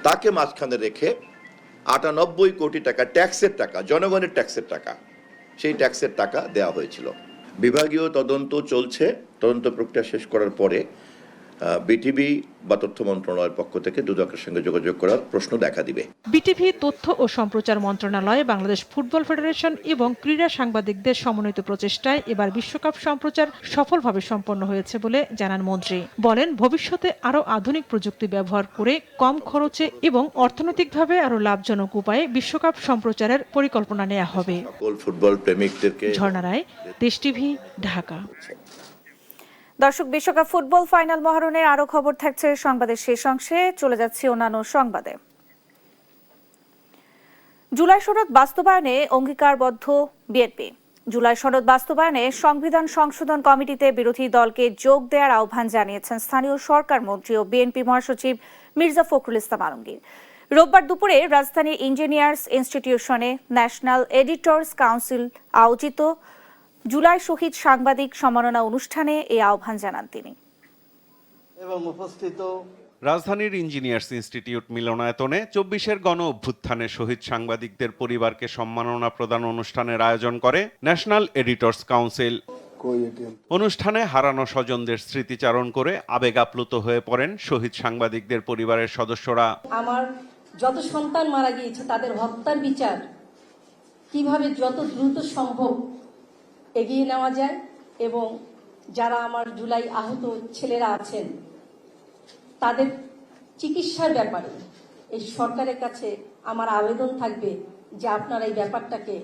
তাকে মাঝখানে রেখে 98 কোটি টাকা ট্যাক্সের টাকা, জনগণের ট্যাক্সের টাকা, সেই ট্যাক্সের টাকা দেওয়া হয়েছিল। বিভাগীয় তদন্ত চলছে, তদন্ত প্রক্রিয়া শেষ করার পরে বিটিভি বা তথ্য মন্ত্রণালয়ের পক্ষ থেকে দুদকের সঙ্গে যোগাযোগ করার প্রশ্ন দেখা দিবে। বিটিভি, তথ্য ও সম্প্রচার মন্ত্রণালয়, বাংলাদেশ ফুটবল ফেডারেশন এবং ক্রীড়া সাংবাদিকদের সমন্বিত প্রচেষ্টায় এবার বিশ্বকাপ সম্প্রচার সফলভাবে সম্পন্ন হয়েছে বলে জানান মন্ত্রী। বলেন, ভবিষ্যতে আরও আধুনিক প্রযুক্তি ব্যবহার করে কম খরচে এবং অর্থনৈতিকভাবে আরও লাভজনক উপায়ে বিশ্বকাপ সম্প্রচারের পরিকল্পনা নেওয়া হবে। সকল ফুটবল প্রেমিকদেরকে। ঝর্ণা রায়, দেশ টিভি, ঢাকা। দর্শক, বিশ্বকাপ ফুটবল ফাইনাল মহারণের আরো খবর থাকছে সংবাদের শেষ অংশে। চলে যাচ্ছি অন্যান্য সংবাদে। জুলাই সনদ বাস্তবায়নে অঙ্গীকারবদ্ধ বিএনপি। জুলাই সনদ বাস্তবায়নে সংবিধান সংশোধন কমিটিতে বিরোধী দলকে যোগ দেওয়ার আহ্বান জানিয়েছেন স্থানীয় সরকার মন্ত্রী ও বিএনপি মহাসচিব মির্জা ফখরুল ইসলাম আলমগীর। রোববার দুপুরে রাজধানীর ইঞ্জিনিয়ার্স ইনস্টিটিউশনে ন্যাশনাল এডিটর্স কাউন্সিল আয়োজিত জুলাই শহীদ সাংবাদিক সম্মাননা অনুষ্ঠানে এই আহ্বান জানান তিনি। এবং উপস্থিত রাজধানীর ইঞ্জিনিয়ার্স ইনস্টিটিউট মিলনায়তনে ২৪-এর গণ অভ্যুত্থানে শহীদ সাংবাদিকদের পরিবারকে সম্মাননা প্রদান অনুষ্ঠানের আয়োজন করে ন্যাশনাল এডিটর্স কাউন্সিল। অনুষ্ঠানে হারানো স্বজনদের স্মৃতিচারণ করে আবেগ আপ্লুত হয়ে পড়েন শহীদ সাংবাদিকদের পরিবারের সদস্যরা। আমার যত সন্তান মারা গিয়েছে তাদের হত্যার বিচার কিভাবে যত দ্রুত সম্ভব এগিয়ে নেওয়া যায় এবং যারা আমার জুলাই আহত ছেলেরা আছেন তাদের চিকিৎসার ব্যাপারে এই সরকারের কাছে আমার আবেদন থাকবে যে আপনারা এই ব্যাপারটাকে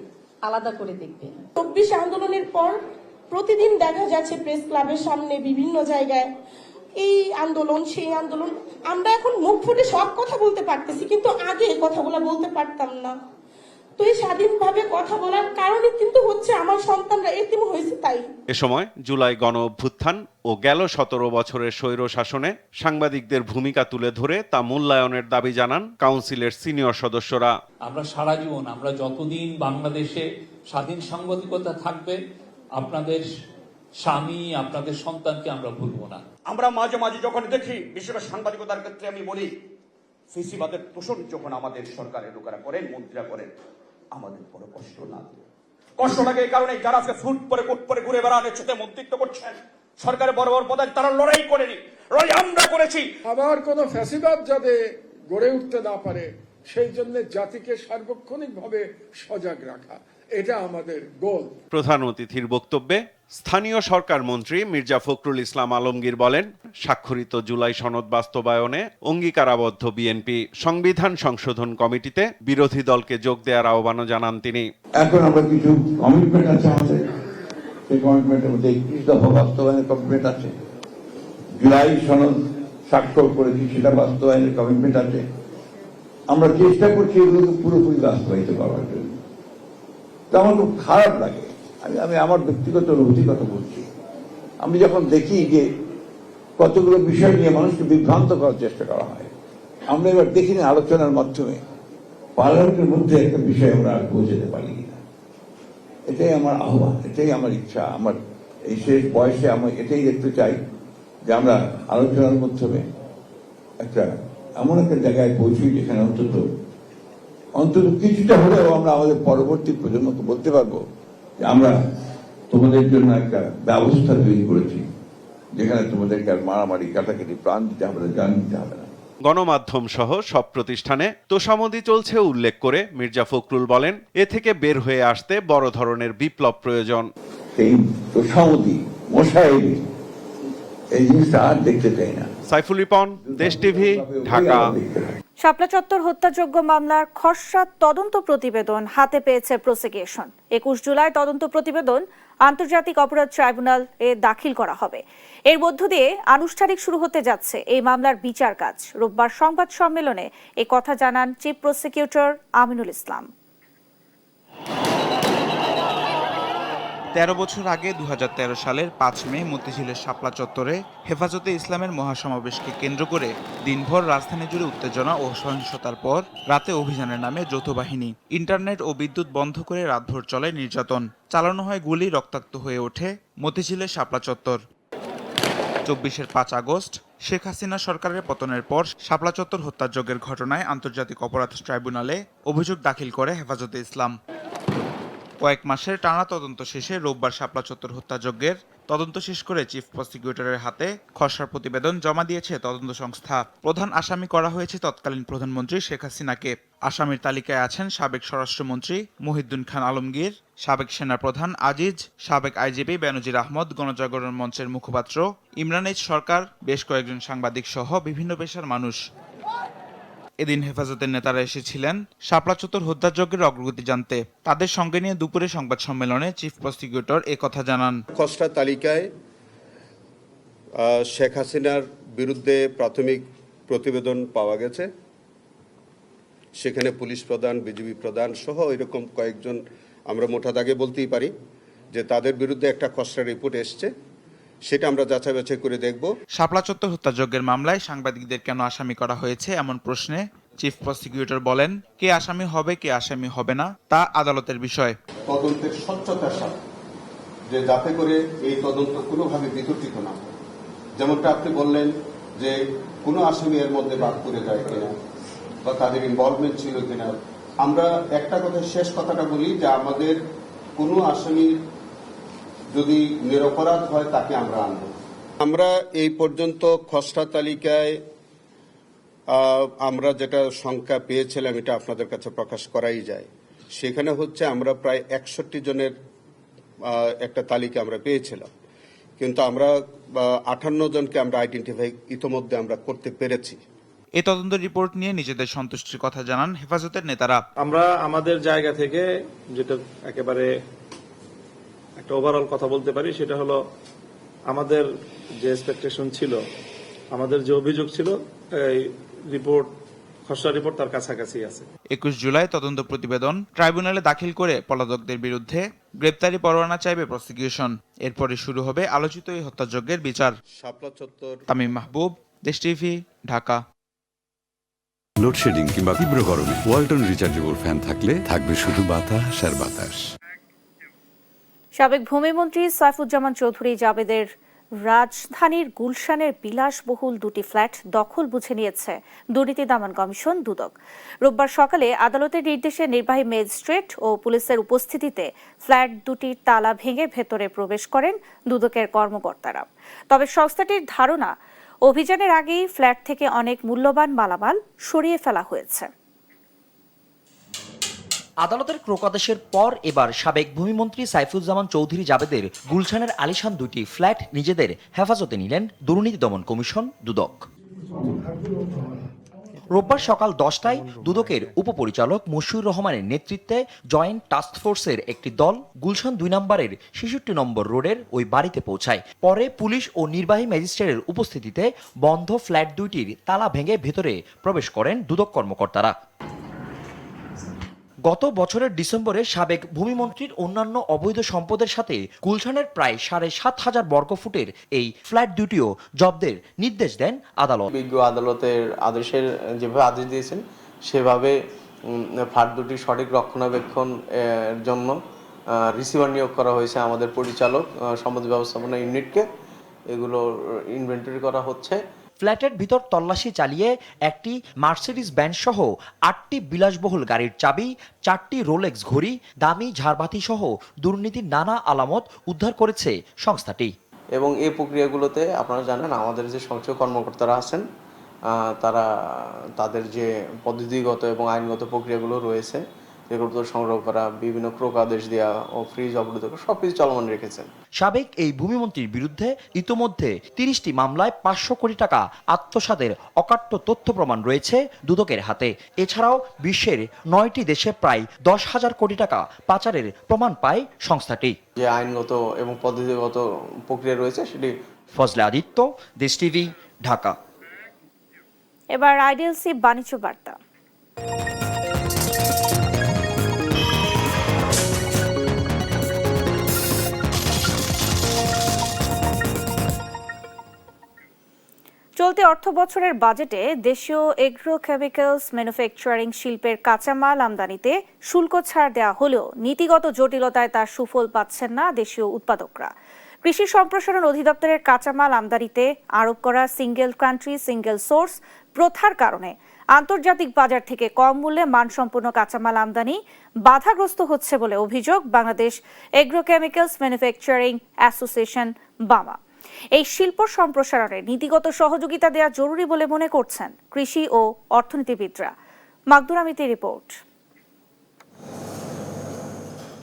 আলাদা করে দেখবেন। ২৪ আন্দোলনের পর প্রতিদিন দেখা যাচ্ছে প্রেস ক্লাবের সামনে বিভিন্ন জায়গায় এই আন্দোলন সেই আন্দোলন। আমরা এখন মুখ ফুটে সব কথা বলতে পারতেছি, কিন্তু আগে এই কথাগুলো বলতে পারতাম না। তো এই স্বাধীনভাবে কথা বলার কারণে কিন্তু হচ্ছে আমার সন্তানরা এতিম হয়েছে। তাই এ সময় জুলাই গণ অভ্যুত্থান ও গেল ১৭ বছরের স্বৈর শাসনে সাংবাদিকদের ভূমিকা তুলে ধরে তা মূল্যায়নের দাবি জানান কাউন্সিলের সিনিয়র সদস্যরা। আমরা সারা জীবন, আমরা যতদিন বাংলাদেশে স্বাধীন সাংবাদিকতা থাকবে, আপনাদের স্বামী, আপনাদের সন্তানকে আমরা ভুলবো না। আমরা মাঝে মাঝে যখন দেখি, বিশেষ করে সাংবাদিকতার ক্ষেত্রে আমি বলি, ফেসিবাদের তোষণ যখন আমাদের সরকারের লোকেরা করেন, মন্ত্রীরা করেন, আমাদের বড় কষ্ট লাগে। কষ্ট লাগে এই কারণে যারা আজকে ফুট পরে কোট পরে ঘুরে বেড়ানোর সাথে মন্ত্রিত্ব করছেন, সরকারের বড় বড় পদে তারা লড়াই করেনি, লড়াই আমরা করেছি। আবার কোন ফ্যাসিবাদ যাতে গড়ে উঠতে না পারে সেই জন্য জাতিকে সার্বক্ষণিকভাবে সজাগ রাখা, এটা আমাদের গোল। প্রধান অতিথির বক্তব্যে স্থানীয় সরকার মন্ত্রী মির্জা ফখরুল ইসলাম আলমগীর বলেন, স্বাক্ষরিত জুলাই সনদ বাস্তবায়নে অঙ্গীকারাবদ্ধ বিএনপি। সংবিধান সংশোধন কমিটিতে বিরোধী দলকে যোগ দেওয়ার আহ্বানও জানান তিনি। এখন আমরা কিছু কমিটমেন্ট আছে আমাদের, সেই কমিটমেন্টের মধ্যে ৩১ দফা বাস্তবায়নের কমিটমেন্ট আছে। জুলাই সনদ স্বাক্ষর করেছি, সেটা বাস্তবায়নের কমিটমেন্ট আছে। আমরা চেষ্টা করছি এগুলোকে পুরোপুরি বাস্তবায়িত করার জন্য। তো আমার খুব খারাপ লাগে, আমি আমার ব্যক্তিগত অনুভূতির কথা বলছি। আমি যখন দেখি যে কতগুলো বিষয় নিয়ে মানুষকে বিভ্রান্ত করার চেষ্টা করা হয়, আমরা এবার দেখিনি আলোচনার মাধ্যমে পার্লামেন্টের মধ্যে একটা বিষয় আমরা আর পৌঁছাতে পারি না। এটাই আমার আহ্বান, এটাই আমার ইচ্ছা। আমার এই শেষ বয়সে আমি এটাই দেখতে চাই যে আমরা আলোচনার মাধ্যমে একটা এমন একটা জায়গায় পৌঁছি যেখানে অন্তত কিছুটা হলেও আমরা আমাদের পরবর্তী প্রজন্মকে বলতে পারবো যে আমরা তোমাদের জন্য একটা ব্যবস্থা তৈরি করেছি, যেখানে তোমাদেরকে আর মারামারি, কাটাকাটি, প্রাণ দিতে হবে না, জান দিতে হবে না। গণমাধ্যম সহ সব প্রতিষ্ঠানে তোষামোদি চলছে উল্লেখ করে মির্জা ফখরুল বলেন, এ থেকে বের হয়ে আসতে বড় ধরনের বিপ্লব প্রয়োজন। এই তোষামোদি, মশাইরি, এই জিনিসটা আর দেখতে চাই না। সাইফুল রিপন, দেশ টিভি, ঢাকা। শাপলা চত্বর হত্যাযোগ্য মামলার খসড়া তদন্ত প্রতিবেদন হাতে পেয়েছে প্রসিকিউশন। ২১ জুলাই তদন্ত প্রতিবেদন আন্তর্জাতিক অপরাধ ট্রাইব্যুনাল এ দাখিল করা হবে। এর মধ্য দিয়ে আনুষ্ঠানিক শুরু হতে যাচ্ছে এই মামলার বিচার কাজ। রোববার সংবাদ সম্মেলনে এ কথা জানান চিফ প্রসিকিউটর আমিনুল ইসলাম। ১৩ বছর আগে ২০১৩ সালের ৫ মে মতিঝিলের শাপলা চত্বরে হেফাজতে ইসলামের মহাসমাবেশকে কেন্দ্র করে দিনভর রাজধানী জুড়ে উত্তেজনা ও সহিংসতার পর রাতে অভিযানের নামে যৌথ বাহিনী ইন্টারনেট ও বিদ্যুৎ বন্ধ করে রাতভর চলে নির্যাতন। চালানো হয় গুলি, রক্তাক্ত হয়ে ওঠে মতিঝিলের শাপলা চত্বর। ২৪-এর ৫ আগস্ট শেখ হাসিনা সরকারের পতনের পর শাপলা চত্বর হত্যাযজ্ঞের ঘটনায় আন্তর্জাতিক অপরাধ ট্রাইব্যুনালে অভিযোগ দাখিল করে হেফাজতে ইসলাম। কয়েক মাসের টানা তদন্ত শেষে রোববার শাপলা চত্বর হত্যাযজ্ঞের তদন্ত শেষ করে চিফ প্রসিকিউটরের হাতে খসড়া প্রতিবেদন জমা দিয়েছে তদন্ত সংস্থা। প্রধান আসামি করা হয়েছে তৎকালীন প্রধানমন্ত্রী শেখ হাসিনাকে। আসামির তালিকায় আছেন সাবেক স্বরাষ্ট্রমন্ত্রী মহিউদ্দিন খান আলমগীর, সাবেক সেনাপ্রধান আজিজ, সাবেক আইজিপি বেনজির আহমদ, গণজাগরণ মঞ্চের মুখপাত্র ইমরান এইচ সরকার, বেশ কয়েকজন সাংবাদিক সহ বিভিন্ন পেশার মানুষ। এদিন হেফাজতের নেতারা এসেছিলেন শাপলা চত্বর হত্যাযজ্ঞের অগ্রগতি জানতে। তাদের সঙ্গে নিয়ে দুপুরে সংবাদ সম্মেলনে চিফ প্রসিকিউটর কথা জানান। খসড়া তালিকায় শেখ হাসিনার বিরুদ্ধে প্রাথমিক প্রতিবেদন পাওয়া গেছে। সেখানে পুলিশ প্রধান, বিজিবি প্রধান সহ এরকম কয়েকজন, আমরা মোটা দাগে বলতেই পারি যে তাদের বিরুদ্ধে একটা খসড়া রিপোর্ট এসছে, সেটা আমরা যাচাই বাছাই করে দেখব। শাপলা চত্বর হত্যাযজ্ঞের মামলায় সাংবাদিকদের কেন আসামি করা হয়েছে এমন প্রশ্নে চিফ প্রসিকিউটর বলেন, কে আসামি হবে কে আসামি হবে না তা আদালতের বিষয়। তদন্তের স্বচ্ছতার সাথে, যে যাতে করে এই তদন্ত কোনোভাবে বিতর্কিত না হয়। যেমনটা আপনি বললেন যে কোনো আসামি এর মধ্যে বাদ করে যায় কিনা বা তাদের ইনভলভমেন্ট ছিল কিনা। আমরা একটা কথা, শেষ কথাটা বলি যে আমাদের কোনো আসামি যদি নিরপরাধ হয় তাকে আমরা আনব। আমরা এই পর্যন্ত খসড়া তালিকায় আমরা যেটা সংখ্যা পেয়েছিলাম এটা আপনাদের কাছে প্রকাশ করাই যায়। সেখানে হচ্ছে আমরা প্রায় 61 জনের একটা তালিকা আমরা পেয়েছিলাম, কিন্তু আমরা 58 জনকে আমরা আইডেন্টিফাই ইতোমধ্যে আমরা করতে পেরেছি। এই তদন্ত রিপোর্ট নিয়ে নিজেদের সন্তুষ্টির কথা জানান হেফাজতের নেতারা। আমরা আমাদের জায়গা থেকে যেটা একেবারে একটা ওভারঅল কথা বলতে পারি, সেটা হলো আমাদের যে এক্সপেকটেশন ছিল, আমাদের যে অভিযোগ ছিল, এই রিপোর্ট, খসড়া রিপোর্ট তার কাছাকাছি আছে। 21 জুলাই তদন্ত প্রতিবেদন ট্রাইব্যুনালে দাখিল করে পলাতকদের বিরুদ্ধে গ্রেপ্তারি পরোয়ানা চাইবে প্রসিকিউশন। এরপরে শুরু হবে আলোচিত এই হত্যাযজ্ঞের বিচার। শাপলা চত্বর। তামিম মাহবুব, দেশ টিভি, ঢাকা। লোডশেডিং কিংবা তীব্র গরমে ওয়ালটন রিচার্জেবল ফ্যান থাকলে থাকবে শুধু বাতাস আর বাতাস। সাবেক ভূমিমন্ত্রী সাইফুজ্জামান চৌধুরী জাবেদের রাজধানীর গুলশানের বিলাসবহুল দুটি ফ্ল্যাট দখল বুঝে নিয়েছে দুর্নীতি দমন কমিশন দুদক। রোববার সকালে আদালতের নির্দেশে নির্বাহী ম্যাজিস্ট্রেট ও পুলিশের উপস্থিতিতে ফ্ল্যাট দুটির তালা ভেঙে ভেতরে প্রবেশ করেন দুদকের কর্মকর্তারা। তবে সংস্থাটির ধারণা, অভিযানের আগেই ফ্ল্যাট থেকে অনেক মূল্যবান মালামাল সরিয়ে ফেলা হয়েছে। আদালতের ক্রোকাদেশের পর এবার সাবেক ভূমিমন্ত্রী সাইফুজ্জামান চৌধুরী জাবেদের গুলশানের আলিশান দুটি ফ্ল্যাট নিজেদের হেফাজতে নিলেন দুর্নীতি দমন কমিশন দুদক। রোববার সকাল 10টায় দুদকের উপপরিচালক মশিউর রহমানের নেতৃত্বে জয়েন্ট টাস্ক ফোর্সের একটি দল গুলশান 2 নম্বরের 66 নম্বর রোডের ওই বাড়িতে পৌঁছায়। পরে পুলিশ ও নির্বাহী ম্যাজিস্ট্রেটের উপস্থিতিতে বন্ধ ফ্ল্যাট দুইটির তালা ভেঙে ভেতরে প্রবেশ করেন দুদক কর্মকর্তারা। গত বছরের ডিসেম্বরে সাবেক ভূমিমন্ত্রীর অন্যান্য অবৈধ সম্পদের সাথে গুলশানের প্রায় 7,500 বর্গফুটের এই ফ্ল্যাট দুটিও জব্দের নির্দেশ দেন আদালত। বিজ্ঞ আদালতের আদেশের যেভাবে আদেশ দিয়েছেন সেভাবে ফ্ল্যাট দুটি সঠিক রক্ষণাবেক্ষণ এর জন্য রিসিভার নিয়োগ করা হয়েছে আমাদের পরিচালক সম্পদ ব্যবস্থাপনা ইউনিটকে। এগুলো ইনভেন্টরি করা হচ্ছে। ফ্ল্যাটের ভিতর তল্লাশি চালিয়ে একটি মার্সিডিজ ভ্যান সহ 8টি বিলাসবহুল গাড়ির চাবি, 4টি রোলেক্স ঘড়ি, দামি ঝাড়বাতি সহ দুর্নীতির নানা আলামত উদ্ধার করেছে সংস্থাটি। এবং এই প্রক্রিয়াগুলোতে আপনারা জানেন আমাদের যে সংশ্লিষ্ট কর্মকর্তারা আছেন তারা তাদের যে পদ্ধতিগত এবং আইনগত প্রক্রিয়াগুলো রয়েছে সেগুলো সংগ্রহ করা, বিভিন্ন ক্রোকাদেশ দেওয়া ও ফ্রিজ অবরোধ করা সবকিছু চলমান রেখেছেন। সাবেক এই ভূমিমন্ত্রীর বিরুদ্ধে ইতোমধ্যে 30টি মামলায় 500 কোটি টাকা আত্মসাতের অকাট্য তথ্য প্রমাণ রয়েছে দুদকের হাতে। এছাড়াও বিশ্বের 9টি দেশে প্রায় 10,000 কোটি টাকা পাচারের প্রমাণ পায় সংস্থাটি। যে আইনগত এবং পদ্ধতিগত প্রক্রিয়া রয়েছে সেটি। ফজলে আদিত্য, দেশ টিভি, ঢাকা। এবার আইডিএলসি বাণিজ্য বার্তা। চলতি অর্থ বছরের বাজেটে দেশীয় এগ্রো কেমিক্যালস ম্যানুফ্যাকচারিং শিল্পের কাঁচামাল আমদানিতে শুল্ক ছাড় দেওয়া হলেও নীতিগত জটিলতায় তার সুফল পাচ্ছেন না দেশীয় উৎপাদকরা। কৃষি সম্প্রসারণ অধিদপ্তরের কাঁচামাল আমদানিতে আরোপ করা সিঙ্গেল কান্ট্রি সিঙ্গেল সোর্স প্রথার কারণে আন্তর্জাতিক বাজার থেকে কম মূল্যে মানসম্পন্ন কাঁচামাল আমদানি বাধাগ্রস্ত হচ্ছে বলে অভিযোগ বাংলাদেশ এগ্রোকেমিক্যালস ম্যানুফ্যাকচারিং অ্যাসোসিয়েশন বামা। এই শিল্প সম্প্রসারণে নীতিগত সহযোগিতা দেওয়া জরুরি বলে মনে করছেন কৃষি ও অর্থনীতিবিদরা। মাকদুর আমিতের রিপোর্ট।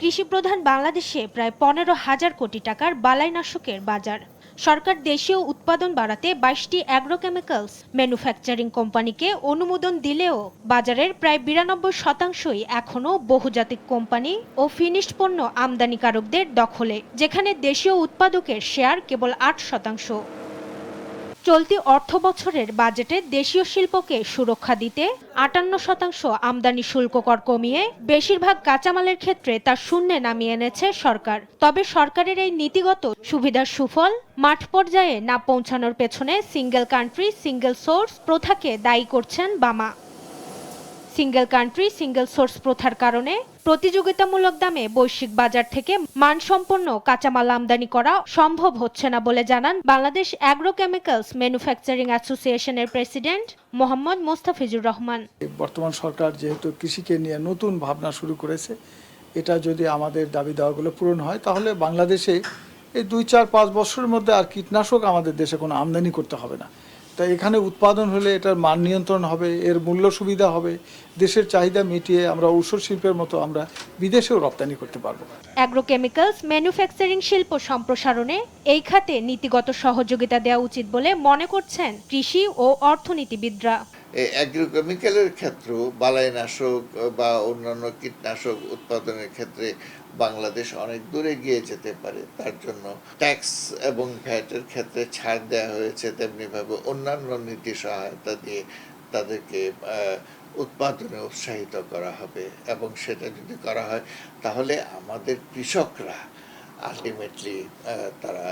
কৃষি প্রধান বাংলাদেশে প্রায় 15,000 কোটি টাকার বালাইনাশকের বাজার। সরকার দেশীয় উৎপাদন বাড়াতে 22টি অ্যাগ্রোকেমিক্যালস ম্যানুফ্যাকচারিং কোম্পানিকে অনুমোদন দিলেও বাজারের প্রায় 92% এখনও বহুজাতিক কোম্পানি ও ফিনিশড পণ্য আমদানিকারকদের দখলে, যেখানে দেশীয় উৎপাদকের শেয়ার কেবল 8%। চলতি অর্থ বছরের বাজেটে দেশীয় শিল্পকে সুরক্ষা দিতে 58% আমদানি শুল্ক কর কমিয়ে বেশিরভাগ কাঁচামালের ক্ষেত্রে তা শূন্যে নামিয়ে এনেছে সরকার। তবে সরকারের এই নীতিগত সুবিধার সুফল মাঠ পর্যায়ে না পৌঁছানোর পেছনে সিঙ্গেল কান্ট্রি সিঙ্গেল সোর্স প্রথাকে দায়ী করছেন বামা। সিঙ্গেল কান্ট্রি সিঙ্গেল সোর্স প্রথার কারণে প্রতিযোগিতামূলক দামে বৈশ্বিক বাজার থেকে মানসম্পন্ন কাঁচামাল আমদানি করা সম্ভব হচ্ছে না বলে জানান বাংলাদেশ অ্যাগ্রোকেমিক্যালস ম্যানুফ্যাকচারিং অ্যাসোসিয়েশনের প্রেসিডেন্ট মোহাম্মদ মোস্তাফিজুর রহমান। বর্তমান সরকার যেহেতু কৃষিকে নিয়ে নতুন ভাবনা শুরু করেছে, এটা যদি আমাদের দাবি দাওয়াগুলো পূরণ হয় তাহলে বাংলাদেশে এই 2-4-5 বছরের মধ্যে আর কীটনাশক আমাদের দেশে কোনো আমদানি করতে হবে না। তাই এখানে উৎপাদন হলে এটার মান নিয়ন্ত্রণ হবে, এর মূল্য সুবিধা হবে, দেশের চাহিদা মিটিয়ে আমরা ঔষধ শিল্পের মতো আমরা বিদেশেও রপ্তানি করতে পারবো। অ্যাগ্রোকেমিক্যালস ম্যানুফ্যাকচারিং শিল্প সম্প্রসারণে এই খাতে নীতিগত সহযোগিতা দেওয়া উচিত বলে মনে করছেন কৃষি ও অর্থনীতিবিদরা। অ্যাগ্রোকেমিক্যালের ক্ষেত্রে বালাইনাশক বা অন্যান্য কীটনাশক উৎপাদনের ক্ষেত্রে বাংলাদেশ অনেক দূরে গিয়ে যেতে পারে। তার জন্য ট্যাক্স এবং ভ্যাটের ক্ষেত্রে ছাড় দেওয়া হয়েছে, তেমনিভাবে অন্যান্য নীতি সহায়তা দিয়ে তাদেরকে উৎপাদনে উৎসাহিত করা হবে এবং সেটা যদি করা হয় তাহলে আমাদের কৃষকরা আলটিমেটলি তারা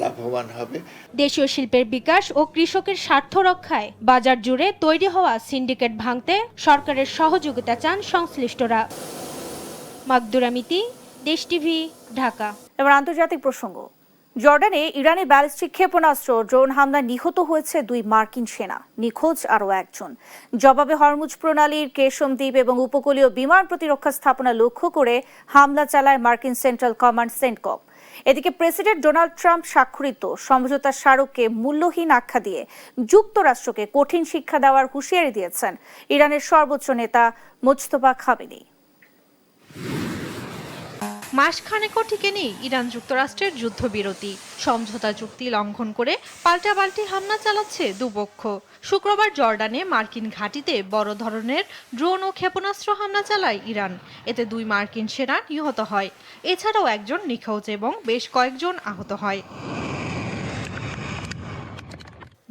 লাভবান হবে। দেশীয় শিল্পের বিকাশ ও কৃষকের স্বার্থ রক্ষায় বাজার জুড়ে তৈরি হওয়া সিন্ডিকেট ভাঙতে সরকারের সহযোগিতা চান সংশ্লিষ্টরা। মাকদুর আমিতি, দেশ টিভি, ঢাকা। এবার আন্তর্জাতিক প্রসঙ্গ। জর্ডানে ইরানি ব্যালিস্টিক ক্ষেপণাস্ত্র ড্রোন হামলায় নিহত হয়েছে 2 মার্কিন সেনা, নিখোঁজ আরও 1 জন। জবাবে হরমুজ প্রণালীর কেশম দ্বীপ এবং উপকূলীয় বিমান প্রতিরক্ষা স্থাপনা লক্ষ্য করে হামলা চালায় মার্কিন সেন্ট্রাল কমান্ড সেন্টকম। এদিকে প্রেসিডেন্ট ডোনাল্ড ট্রাম্প স্বাক্ষরিত সমঝোতা স্মারককে মূল্যহীন আখ্যা দিয়ে যুক্তরাষ্ট্রকে কঠিন শিক্ষা দেওয়ার হুঁশিয়ারি দিয়েছেন ইরানের সর্বোচ্চ নেতা মুজতবা খামেনি। মাসখানেকও টিকেনি ইরান যুক্তরাষ্ট্রের যুদ্ধবিরতি। সমঝোতা চুক্তি লঙ্ঘন করে পাল্টাপাল্টি হামলা চালাচ্ছে দুপক্ষ। শুক্রবার জর্ডানে মার্কিন ঘাঁটিতে বড় ধরনের ড্রোন ও ক্ষেপণাস্ত্র হামলা চালায় ইরান। এতে 2 মার্কিন সেনা নিহত হয়, এছাড়াও 1 জন নিখোঁজ এবং বেশ কয়েকজন আহত হয়।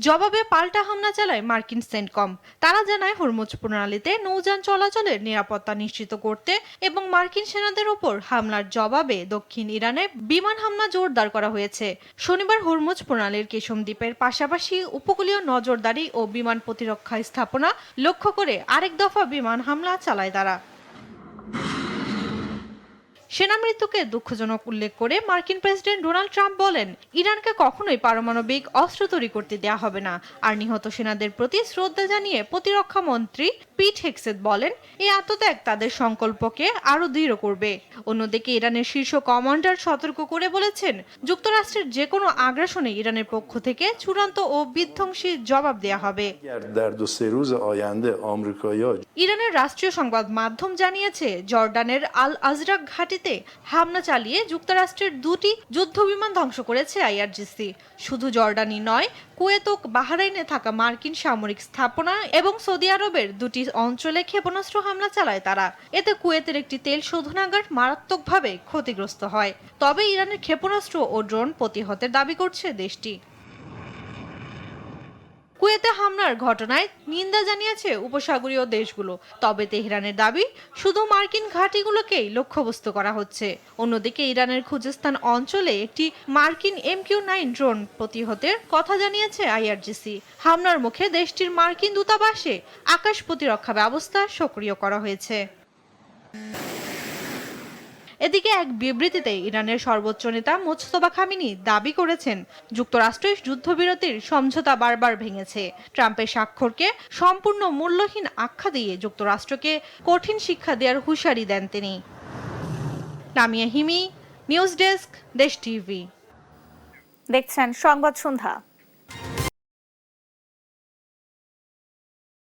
জবাবে পাল্টা হামলা চালায় মার্কিন সেন্টকম। তারা জানায় হরমুজ প্রণালীতে নৌযান চলাচলের নিরাপত্তা নিশ্চিত করতে এবং মার্কিন সেনাদের ওপর হামলার জবাবে দক্ষিণ ইরানে বিমান হামলা জোরদার করা হয়েছে। শনিবার হরমুজ প্রণালীর কেশম দ্বীপের পাশাপাশি উপকূলীয় নজরদারি ও বিমান প্রতিরক্ষা স্থাপনা লক্ষ্য করে আরেক দফা বিমান হামলা চালায় তারা। সেনা মৃত্যুকে দুঃখজনক উল্লেখ করে মার্কিন প্রেসিডেন্ট ডোনাল্ড ট্রাম্প বলেন, ইরানকে কখনোই পারমাণবিক অস্ত্র তৈরি করতে দেয়া হবে না। আর নিহত সেনাদের প্রতি শ্রদ্ধা জানিয়ে প্রতিরক্ষা মন্ত্রী পিট হেগসেথ বলেন, এই আত্মত্যাগ তাদের সংকল্পকে আরো দৃঢ় করবে। অন্যদিকে ইরানের শীর্ষ কমান্ডার সতর্ক করে বলেছেন, যুক্তরাষ্ট্রের যে কোনো আগ্রাসনে ইরানের পক্ষ থেকে চূড়ান্ত ও বিধ্বংসী জবাব দেয়া হবে। ইরানের রাষ্ট্রীয় সংবাদ মাধ্যম জানিয়েছে, জর্ডানের আল আজরাক ঘাঁটিতে হামলা চালিয়ে যুক্তরাষ্ট্রের 2টি যুদ্ধবিমান ধ্বংস করেছে আইআরজিসি। শুধু জর্ডানই নয়, কুয়েত ও বাহরাইনে থাকা মার্কিন সামরিক স্থাপনা এবং সৌদি আরবের 2টি অঞ্চলে ক্ষেপণাস্ত্র হামলা চালায় তারা। এতে কুয়েতের একটি তেল শোধনাগার মারাত্মকভাবে ক্ষতিগ্রস্ত হয়। তবে ইরানের ক্ষেপণাস্ত্র ও ড্রোন প্রতিহতের দাবি করছে দেশটি। কুয়েতে হামলার ঘটনায় নিন্দা জানিয়েছে উপসাগরীয় দেশগুলো। তবে তেহরানের দাবি, শুধু মার্কিন ঘাঁটিগুলোকেই লক্ষ্যবস্তু করা হচ্ছে। অন্যদিকে ইরানের খুজেস্তান অঞ্চলে একটি মার্কিন MQ-9 ড্রোন প্রতিহতের কথা জানিয়েছে আইআরজিসি। হামলার মুখে দেশটির মার্কিন দূতাবাসে আকাশ প্রতিরক্ষা ব্যবস্থা সক্রিয় করা হয়েছে। এদিকে এক বিবৃতিতে ইরানের সর্বোচ্চ নেতা মোজতবা খামেনি দাবি করেছেন যুক্তরাষ্ট্রের যুদ্ধবিরতির সমঝোতা বারবার ভেঙেছে। ট্রাম্পের স্বাক্ষরকে সম্পূর্ণ মূল্যহীন আখ্যা দিয়ে যুক্তরাষ্ট্রকে কঠিন শিক্ষা দেওয়ার হুঁশিয়ারি দেন তিনি। লামিয়া হিমি, নিউজ ডেস্ক, দেশ টিভি। দেখছেন সংবাদ সন্ধ্যা।